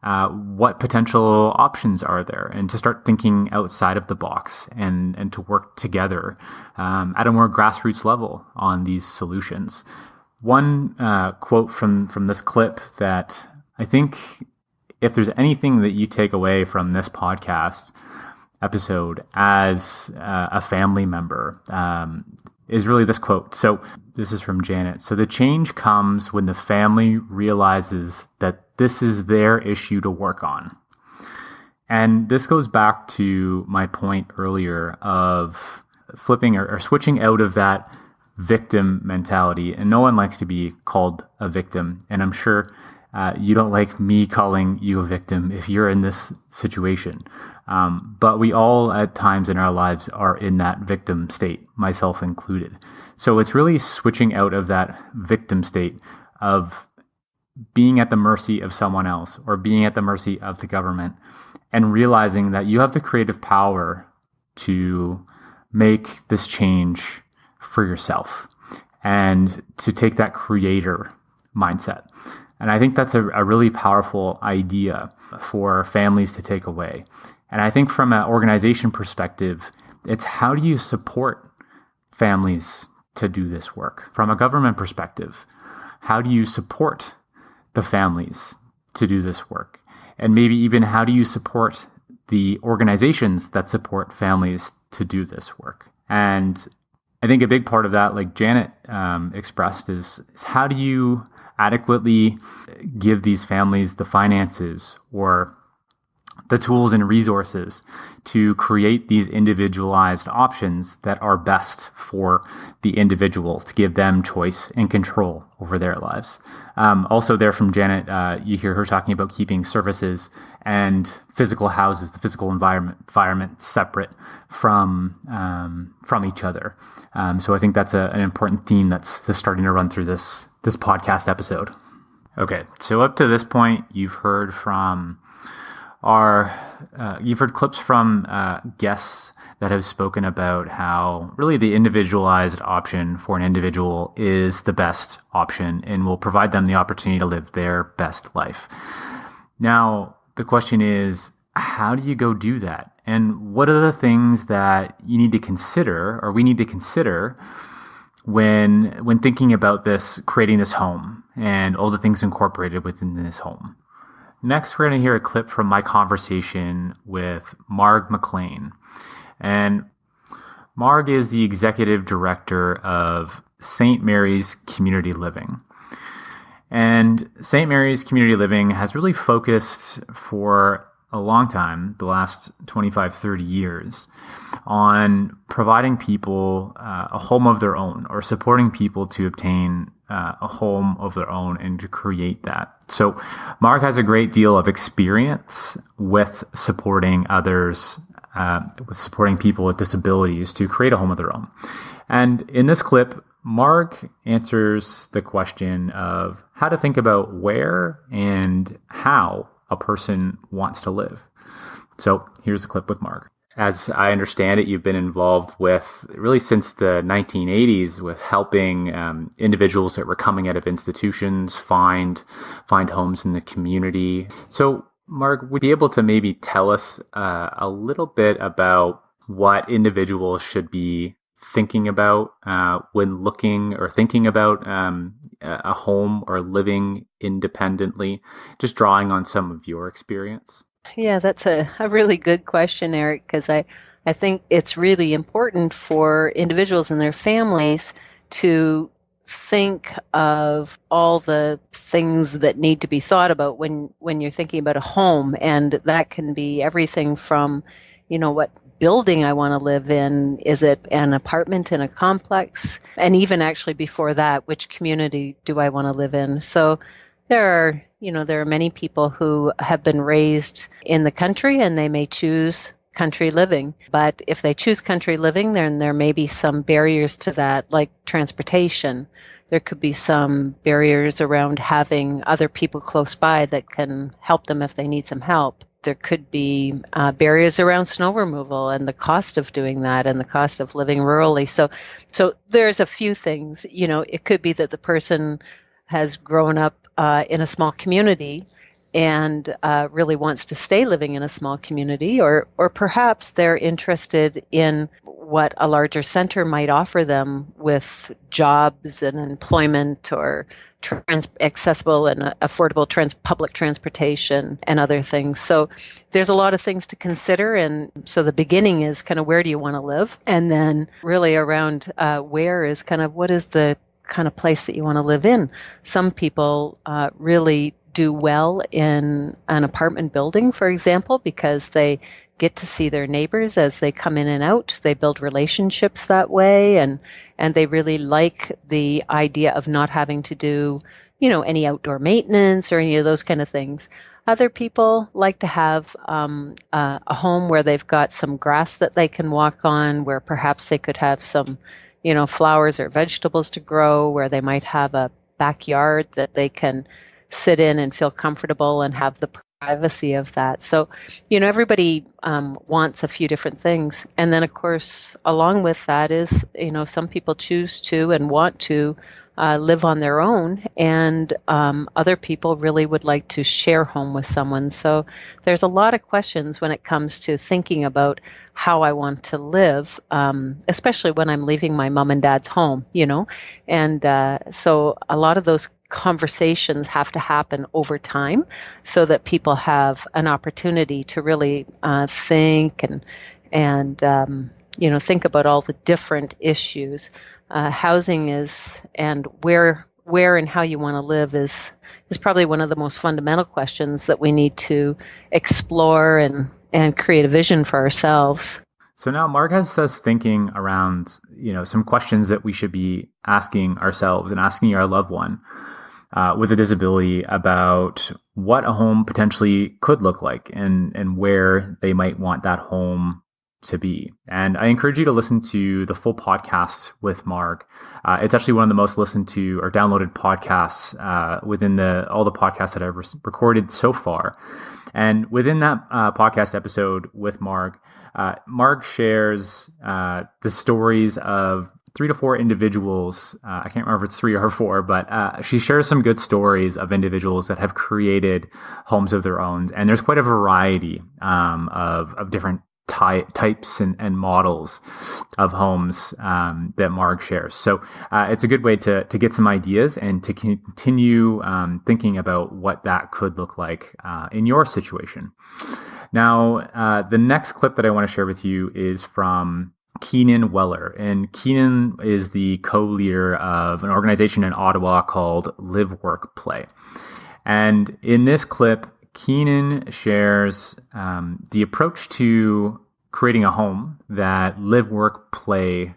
A: what potential options are there and to start thinking outside of the box and to work together at a more grassroots level on these solutions. One quote from this clip that I think if there's anything that you take away from this podcast episode as a family member, is really this quote. So this is from Janet. So the change comes when the family realizes that this is their issue to work on. And this goes back to my point earlier of flipping or switching out of that victim mentality. And no one likes to be called a victim. And I'm sure you don't like me calling you a victim if you're in this situation. But we all at times in our lives are in that victim state, myself included. So it's really switching out of that victim state of being at the mercy of someone else or being at the mercy of the government, and realizing that you have the creative power to make this change for yourself and to take that creator mindset. And I think that's a really powerful idea for families to take away. And I think from an organization perspective, it's how do you support families to do this work? From a government perspective, how do you support the families to do this work? And maybe even how do you support the organizations that support families to do this work? And I think a big part of that, like Janet expressed, is how do you adequately give these families the finances or the tools and resources to create these individualized options that are best for the individual, to give them choice and control over their lives. Also there from Janet, you hear her talking about keeping services and physical houses, the physical environment separate from each other. So I think that's an important theme that's starting to run through this podcast episode. Okay, so up to this point, you've heard clips from guests that have spoken about how really the individualized option for an individual is the best option and will provide them the opportunity to live their best life. Now, the question is, how do you go do that? And what are the things that you need to consider, or we need to consider, when thinking about this, creating this home and all the things incorporated within this home? Next, we're going to hear a clip from my conversation with Marg McLean. And Marg is the executive director of St. Mary's Community Living. And St. Mary's Community Living has really focused for a long time, the last 25, 30 years, on providing people a home of their own, or supporting people to obtain a home of their own and to create that. So Mark has a great deal of experience with supporting others, with supporting people with disabilities to create a home of their own. And in this clip, Mark answers the question of how to think about where and how a person wants to live. So here's the clip with Mark. As I understand it, you've been involved with, really since the 1980s, with helping individuals that were coming out of institutions find homes in the community. So Mark, would you be able to maybe tell us a little bit about what individuals should be thinking about when looking or thinking about a home or living independently, just drawing on some of your experience?
H: Yeah, that's a really good question, Eric, because I think it's really important for individuals and their families to think of all the things that need to be thought about when you're thinking about a home. And that can be everything from, what building I want to live in. Is it an apartment in a complex? And even actually before that, which community do I want to live in? So there are many people who have been raised in the country and they may choose country living. But if they choose country living, then there may be some barriers to that, like transportation. There could be some barriers around having other people close by that can help them if they need some help. There could be barriers around snow removal and the cost of doing that and the cost of living rurally. So there's a few things. It could be that the person has grown up in a small community and really wants to stay living in a small community, or perhaps they're interested in what a larger center might offer them with jobs and employment, or accessible and affordable public transportation and other things. So there's a lot of things to consider. And so the beginning is kind of, where do you want to live? And then really around where is kind of, what is the kind of place that you want to live in? Some people really do well in an apartment building, for example, because they get to see their neighbors as they come in and out. They build relationships that way, and they really like the idea of not having to do, any outdoor maintenance or any of those kind of things. Other people like to have a home where they've got some grass that they can walk on, where perhaps they could have some, flowers or vegetables to grow, where they might have a backyard that they can sit in and feel comfortable and have the privacy of that. So, everybody wants a few different things. And then, of course, along with that is, some people choose to and want to live on their own, and other people really would like to share home with someone. So there's a lot of questions when it comes to thinking about how I want to live, especially when I'm leaving my mom and dad's home, and so a lot of those conversations have to happen over time, so that people have an opportunity to really think and think about all the different issues. Housing is, and where and how you want to live is probably one of the most fundamental questions that we need to explore and create a vision for ourselves.
A: So now Mark has us thinking around, some questions that we should be asking ourselves and asking our loved one with a disability about what a home potentially could look like, and where they might want that home to be. And I encourage you to listen to the full podcast with Mark. It's actually one of the most listened to or downloaded podcasts within all the podcasts that I've recorded so far. And within that podcast episode with Mark, Mark shares the stories of 3 to 4 individuals. I can't remember if it's 3 or 4, but she shares some good stories of individuals that have created homes of their own. And there's quite a variety of different types and models of homes that Mark shares. So it's a good way to get some ideas and to continue thinking about what that could look like in your situation. Now, the next clip that I want to share with you is from Keenan Weller. And Keenan is the co-leader of an organization in Ottawa called Live, Work, Play. And in this clip, Keenan shares the approach to creating a home that Live, Work, Play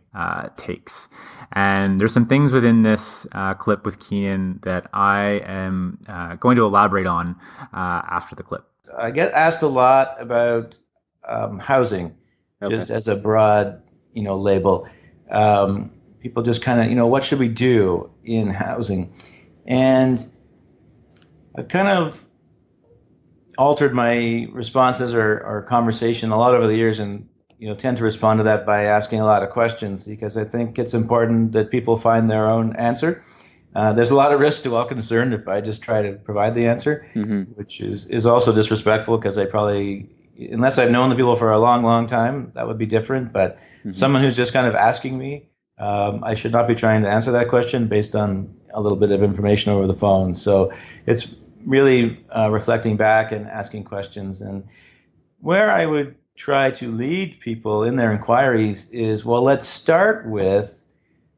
A: takes. And there's some things within this clip with Keenan that I am going to elaborate on after the clip.
I: I get asked a lot about housing, just as a broad, label. People just kind of, what should we do in housing? And I've kind of altered my responses or conversation a lot over the years, and tend to respond to that by asking a lot of questions, because I think it's important that people find their own answer. There's a lot of risk to all concerned if I just try to provide the answer, which is also disrespectful, because I probably, unless I've known the people for a long, long time, that would be different. But someone who's just kind of asking me, I should not be trying to answer that question based on a little bit of information over the phone. So it's really reflecting back and asking questions. And where I would try to lead people in their inquiries is, well, let's start with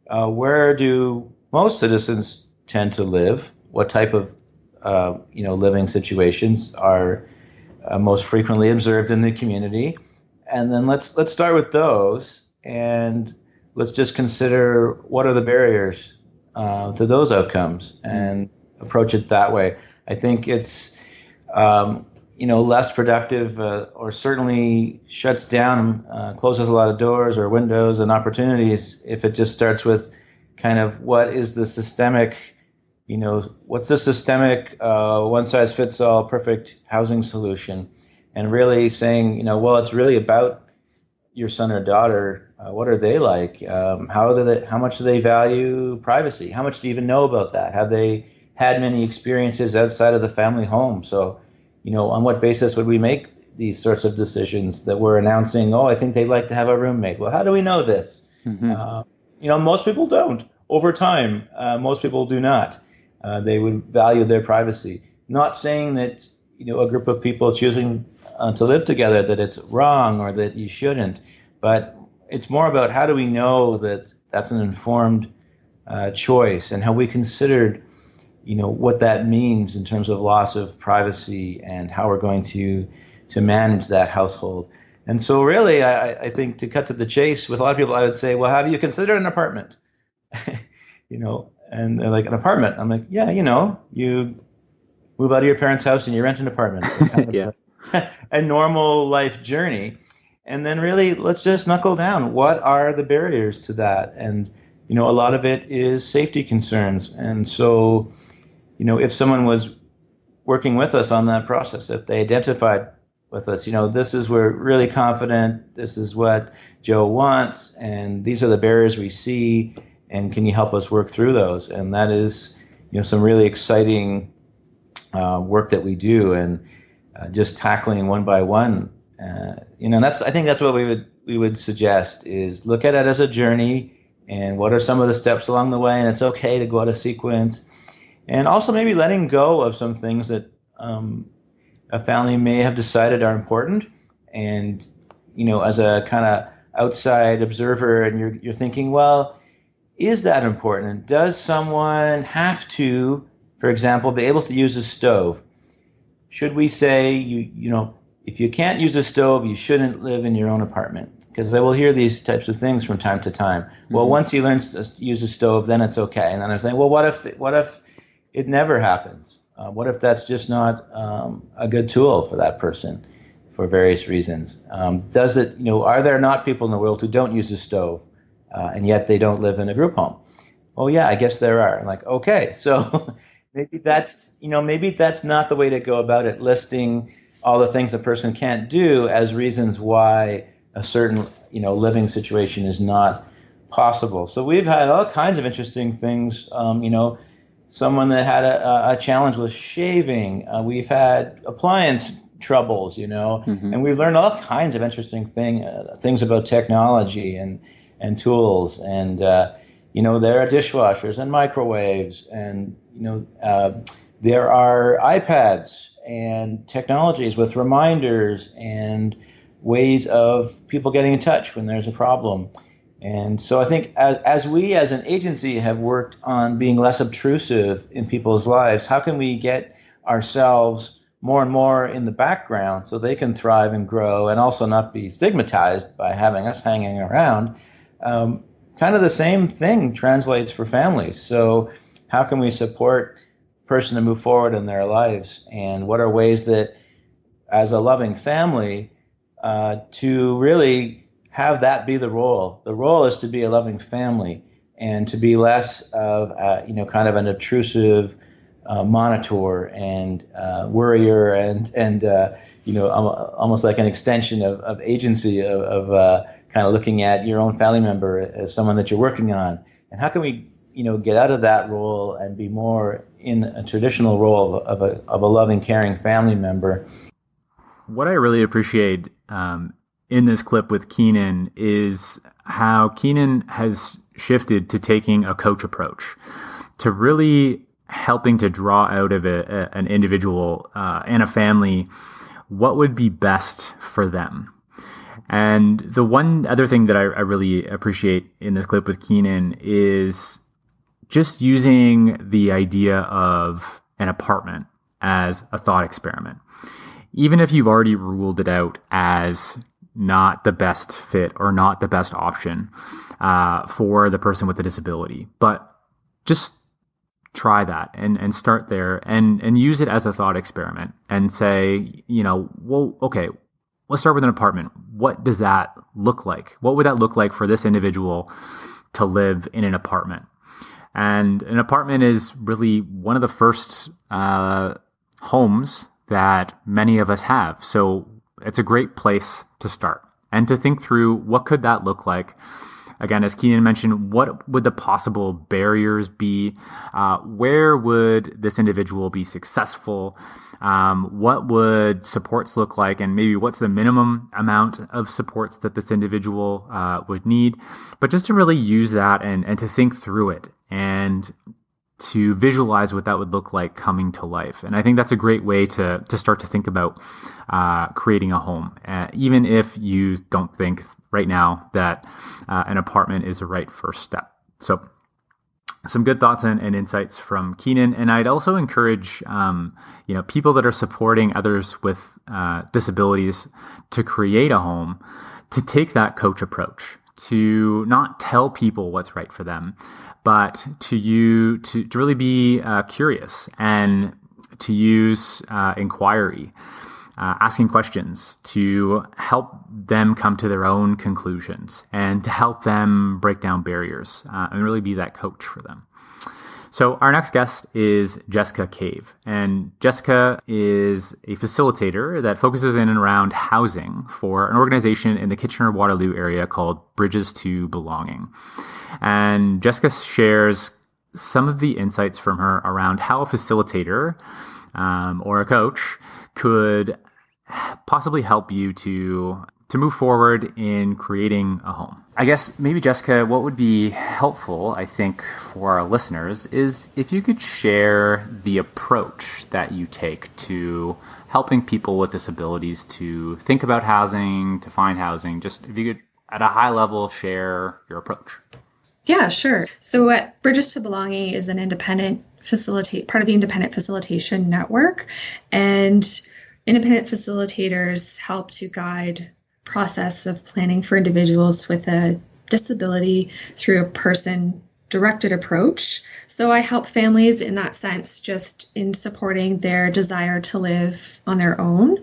I: where do most citizens tend to live? What type of living situations are most frequently observed in the community? And then let's start with those, and let's just consider what are the barriers to those outcomes, and approach it that way. I think it's less productive, or certainly shuts down, closes a lot of doors or windows and opportunities if it just starts with kind of what is the systemic, what's the systemic one-size-fits-all perfect housing solution, and really saying, well, it's really about your son or daughter. What are they like? How much do they value privacy? How much do you even know about that? Have they had many experiences outside of the family home? So on what basis would we make these sorts of decisions that we're announcing, I think they'd like to have a roommate. Well, how do we know this? Most people don't. Over time, most people do not. They would value their privacy. Not saying that, a group of people choosing to live together, that it's wrong or that you shouldn't, but it's more about how do we know that that's an informed choice, and how we considered, what that means in terms of loss of privacy and how we're going to manage that household. And so really, I think, to cut to the chase, with a lot of people, I would say, well, have you considered an apartment? And they're like, an apartment? I'm like, yeah, you move out of your parents' house and you rent an apartment.
A: Yeah.
I: A normal life journey. And then really, let's just knuckle down. What are the barriers to that? And, a lot of it is safety concerns. And so, if someone was working with us on that process, if they identified with us, this is, we're really confident, this is what Joe wants, and these are the barriers we see, and can you help us work through those? And that is, some really exciting work that we do, and just tackling one by one. I think that's what we would suggest, is look at it as a journey, and what are some of the steps along the way, and it's okay to go out of sequence, and also maybe letting go of some things that a family may have decided are important, and as a kind of outside observer, and you're thinking, well, is that important? Does someone have to, for example, be able to use a stove? Should we say, if you can't use a stove, you shouldn't live in your own apartment? Because I will hear these types of things from time to time. Well, once you learn to use a stove, then it's okay. And then I'm saying, well, what if it never happens? What if that's just not a good tool for that person for various reasons? Are there not people in the world who don't use a stove, and yet they don't live in a group home? Well, yeah, I guess there are. I'm like, okay, so maybe that's not the way to go about it, listing all the things a person can't do as reasons why a certain, living situation is not possible. So we've had all kinds of interesting things, someone that had a challenge with shaving. We've had appliance troubles, and we've learned all kinds of interesting things about technology and tools. And, there are dishwashers and microwaves, and, there are iPads and technologies with reminders and ways of people getting in touch when there's a problem. And so I think as we as an agency have worked on being less obtrusive in people's lives, how can we get ourselves more and more in the background so they can thrive and grow, and also not be stigmatized by having us hanging around? Kind of the same thing translates for families. So how can we support a person to move forward in their lives? And what are ways that, as a loving family, to really have that be the role? The role is to be a loving family, and to be less of kind of an obtrusive monitor and worrier, and almost like an extension of agency, of kind of looking at your own family member as someone that you're working on. And how can we get out of that role and be more in a traditional role of a loving, caring family member?
A: What I really appreciate in this clip with Keenan is how Keenan has shifted to taking a coach approach, to really helping to draw out of an individual and a family what would be best for them. And the one other thing that I really appreciate in this clip with Keenan is just using the idea of an apartment as a thought experiment. Even if you've already ruled it out as not the best fit or not the best option for the person with a disability, but just try that and start there and use it as a thought experiment and say, well, okay, let's start with an apartment. What does that look like? What would that look like for this individual to live in an apartment? And an apartment is really one of the first homes that many of us have. So it's a great place to start and to think through what could that look like Again, as Keenan mentioned, what would the possible barriers be? Where would this individual be successful? What would supports look like? And maybe what's the minimum amount of supports that this individual would need? But just to really use that and to think through it and to visualize what that would look like coming to life. And I think that's a great way to start to think about creating a home, even if you don't think right now that an apartment is the right first step. So some good thoughts and insights from Keenan. And I'd also encourage people that are supporting others with disabilities to create a home, to take that coach approach, to not tell people what's right for them, but to really be curious and to use inquiry, asking questions to help them come to their own conclusions and to help them break down barriers and really be that coach for them. So our next guest is Jessica Cave, and Jessica is a facilitator that focuses in and around housing for an organization in the Kitchener-Waterloo area called Bridges to Belonging. And Jessica shares some of the insights from her around how a facilitator or a coach could possibly help you to move forward in creating a home. I guess maybe, Jessica, what would be helpful, I think, for our listeners is if you could share the approach that you take to helping people with disabilities to think about housing, to find housing. Just if you could, at a high level, share your approach.
J: Yeah, sure. So at Bridges to Belonging is an part of the independent facilitation network, and independent facilitators help to guide process of planning for individuals with a disability through a person-directed approach. So I help families in that sense, just in supporting their desire to live on their own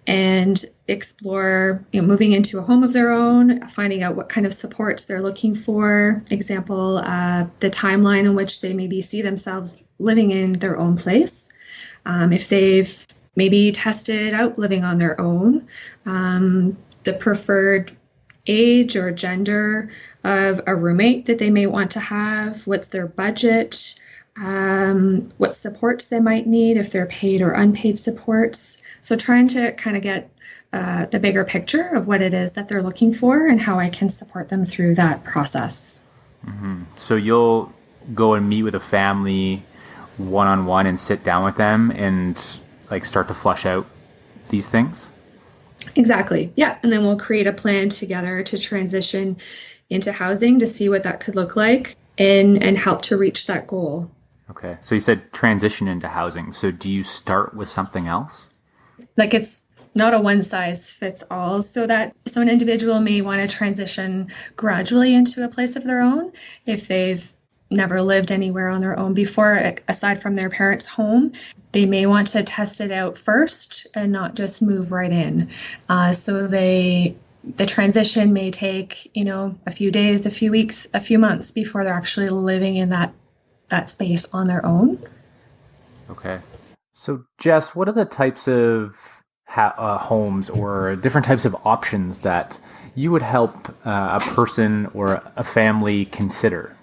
J: and explore, moving into a home of their own, finding out what kind of supports they're looking for. Example, the timeline in which they maybe see themselves living in their own place. If they've maybe tested out living on their own, the preferred age or gender of a roommate that they may want to have, what's their budget, what supports they might need, if they're paid or unpaid supports. So trying to kind of get the bigger picture of what it is that they're looking for and how I can support them through that process.
A: Mm-hmm. So you'll go and meet with a family one-on-one and sit down with them and start to flush out these things?
J: Exactly. Yeah. And then we'll create a plan together to transition into housing to see what that could look like and help to reach that goal.
A: Okay. So you said transition into housing. So do you start with something else?
J: It's not a one size fits all. So an individual may want to transition gradually into a place of their own if they've never lived anywhere on their own before, aside from their parents' home. They may want to test it out first and not just move right in. So the transition may take, a few days, a few weeks, a few months before they're actually living in that space on their own.
A: Okay. So Jess, what are the types of homes or different types of options that you would help a person or a family consider?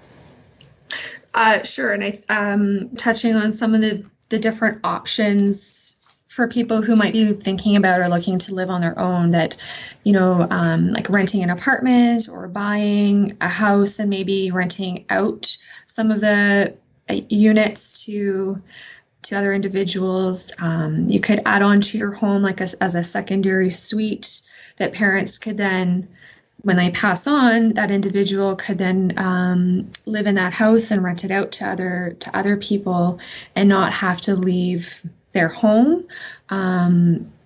J: Sure. And touching on some of the different options for people who might be thinking about or looking to live on their own, that, like renting an apartment or buying a house and maybe renting out some of the units to other individuals. You could add on to your home as a secondary suite that parents could then, when they pass on, that individual could then live in that house and rent it out to other people and not have to leave their home.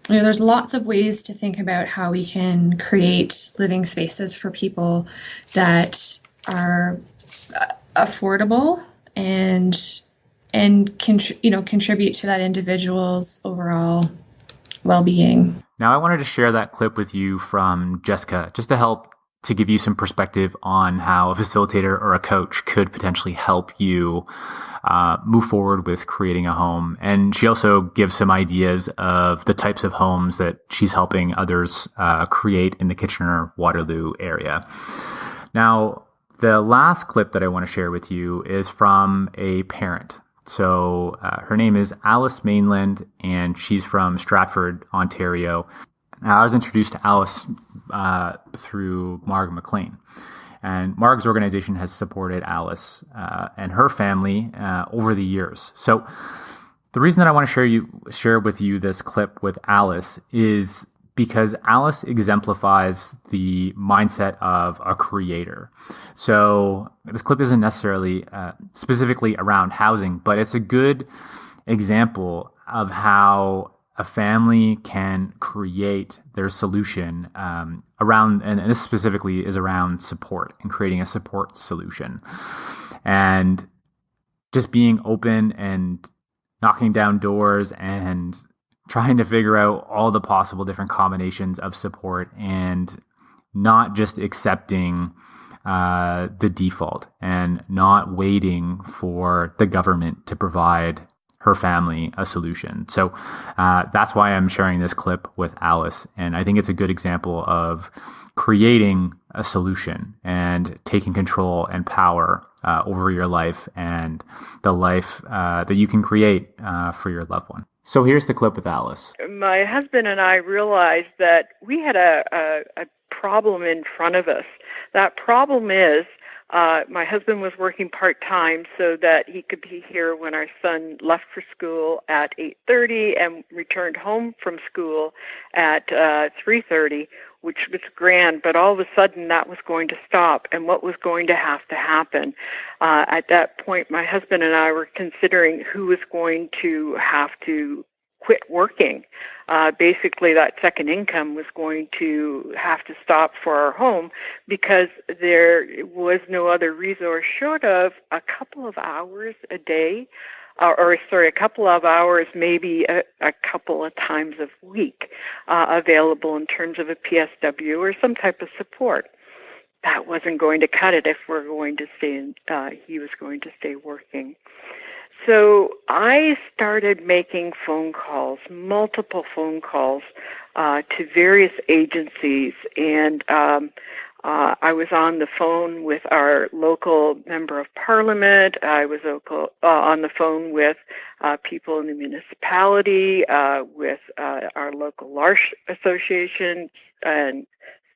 J: There's lots of ways to think about how we can create living spaces for people that are affordable and contribute to that individual's overall well-being.
A: Now, I wanted to share that clip with you from Jessica, just to help to give you some perspective on how a facilitator or a coach could potentially help you move forward with creating a home. And she also gives some ideas of the types of homes that she's helping others create in the Kitchener-Waterloo area. Now, The last clip that I want to share with you is from a parent. So her name is Alice Mainland, and she's from Stratford, Ontario. Now, I was introduced to Alice through Marg McLean. And Marg's organization has supported Alice and her family over the years. So the reason that I want to share with you this clip with Alice is because Alice exemplifies the mindset of a creator. So this clip isn't necessarily specifically around housing, but it's a good example of how a family can create their solution around, and this specifically is around support and creating a support solution. And just being open and knocking down doors and trying to figure out all the possible different combinations of support and not just accepting the default and not waiting for the government to provide her family a solution. So that's why I'm sharing this clip with Alice. And I think it's a good example of creating a solution and taking control and power over your life and the life that you can create for your loved one. So here's the clip with Alice.
K: My husband and I realized that we had a problem in front of us. That problem is my husband was working part-time so that he could be here when our son left for school at 8:30 and returned home from school at 3:30, which was grand, but all of a sudden that was going to stop. And what was going to have to happen? At that point, my husband and I were considering who was going to have to quit working. Basically, that second income was going to have to stop for our home because there was no other resource short of a couple of hours a day, a couple of hours, maybe a couple of times a week available in terms of a PSW or some type of support. That wasn't going to cut it if we're going to stay he was going to stay working. So I started making phone calls, multiple phone calls to various agencies, and I was on the phone with our local member of parliament. I was on the phone with people in the municipality, with our local LARSH association, and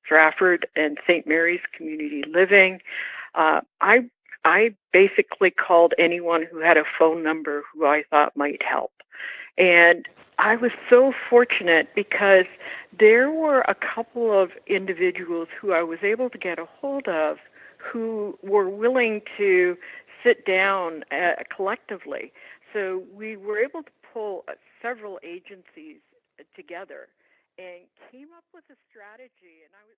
K: Stratford and St. Mary's Community Living. I basically called anyone who had a phone number who I thought might help. And I was so fortunate because there were a couple of individuals who I was able to get a hold of who were willing to sit down collectively. So we were able to pull several agencies together and came up with a strategy. And I was,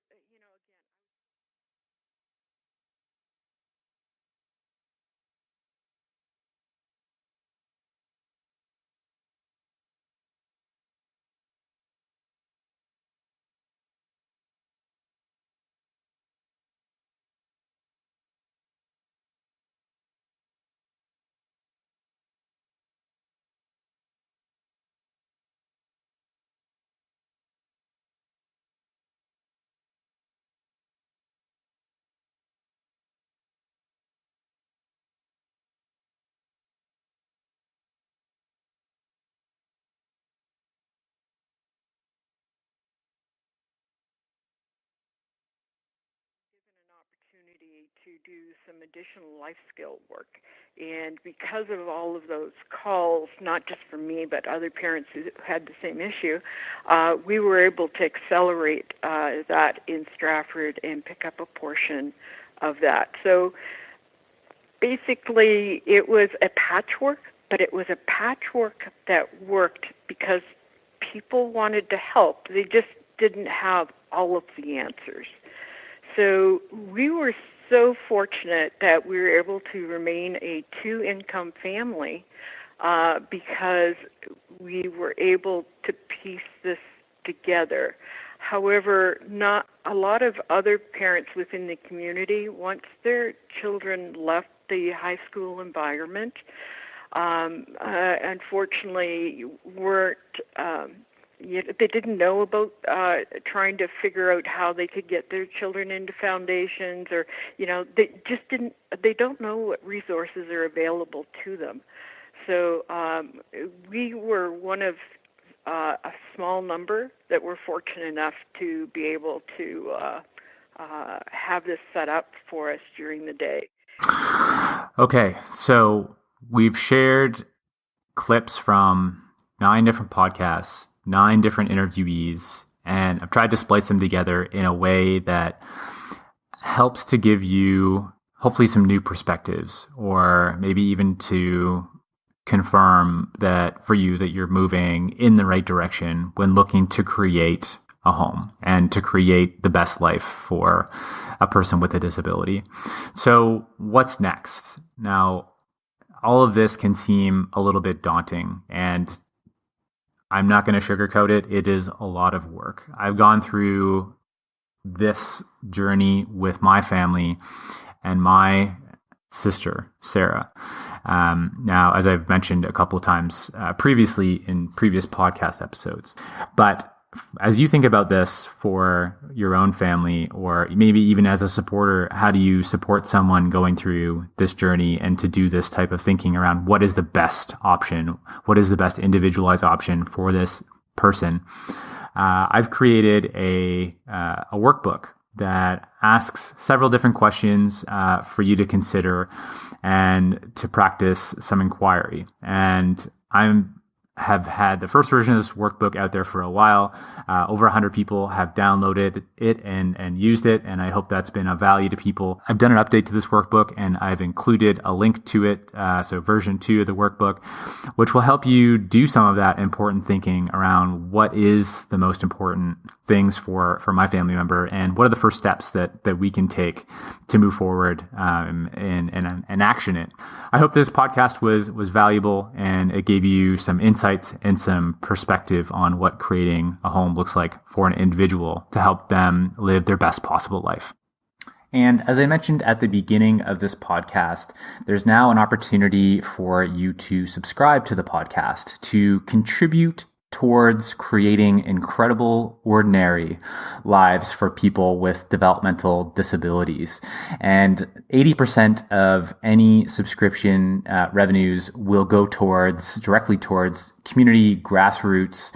K: to do some additional life skill work. And because of all of those calls, not just from me, but other parents who had the same issue, we were able to accelerate that in Stratford and pick up a portion of that. So basically, it was a patchwork, but it was a patchwork that worked because people wanted to help. They just didn't have all of the answers. So we were so fortunate that we were able to remain a two-income family because we were able to piece this together. However, not a lot of other parents within the community, once their children left the high school environment, unfortunately weren't they didn't know about trying to figure out how they could get their children into foundations, or they don't know what resources are available to them. So we were one of a small number that were fortunate enough to be able to have this set up for us during the day.
A: Okay, so we've shared clips from 9 different podcasts, 9 different interviewees, and I've tried to splice them together in a way that helps to give you hopefully some new perspectives, or maybe even to confirm that for you that you're moving in the right direction when looking to create a home and to create the best life for a person with a disability. So what's next? Now, all of this can seem a little bit daunting, and I'm not going to sugarcoat it. It is a lot of work. I've gone through this journey with my family and my sister, Sarah. Now, as I've mentioned a couple of times previously in previous podcast episodes, but as you think about this for your own family, or maybe even as a supporter, how do you support someone going through this journey and to do this type of thinking around what is the best option? What is the best individualized option for this person? I've created a workbook that asks several different questions for you to consider and to practice some inquiry. And have had the first version of this workbook out there for a while. Over 100 people have downloaded it and used it, and I hope that's been of value to people. I've done an update to this workbook, and I've included a link to it, so version 2 of the workbook, which will help you do some of that important thinking around what is the most important things for my family member, and what are the first steps that we can take to move forward and action it. I hope this podcast was valuable, and it gave you some insights and some perspective on what creating a home looks like for an individual to help them live their best possible life. And as I mentioned at the beginning of this podcast, there's now an opportunity for you to subscribe to the podcast, to contribute towards creating incredible, ordinary lives for people with developmental disabilities. And 80% of any subscription revenues will go directly towards community grassroots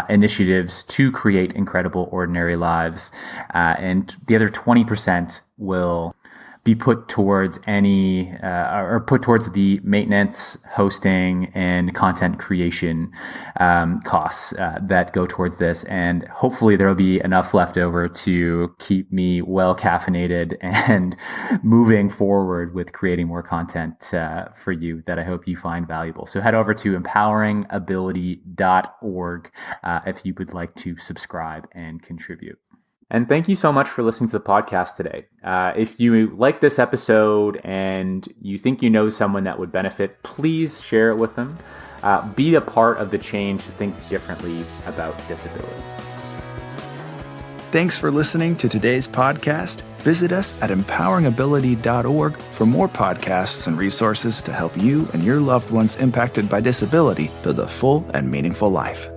A: initiatives to create incredible, ordinary lives. And the other 20% will be put towards put towards the maintenance, hosting, and content creation costs that go towards this. And hopefully there will be enough left over to keep me well caffeinated and moving forward with creating more content for you that I hope you find valuable. So head over to empoweringability.org if you would like to subscribe and contribute. And thank you so much for listening to the podcast today. If you like this episode and you think you know someone that would benefit, please share it with them. Be a part of the change to think differently about disability.
B: Thanks for listening to today's podcast. Visit us at empoweringability.org for more podcasts and resources to help you and your loved ones impacted by disability build a full and meaningful life.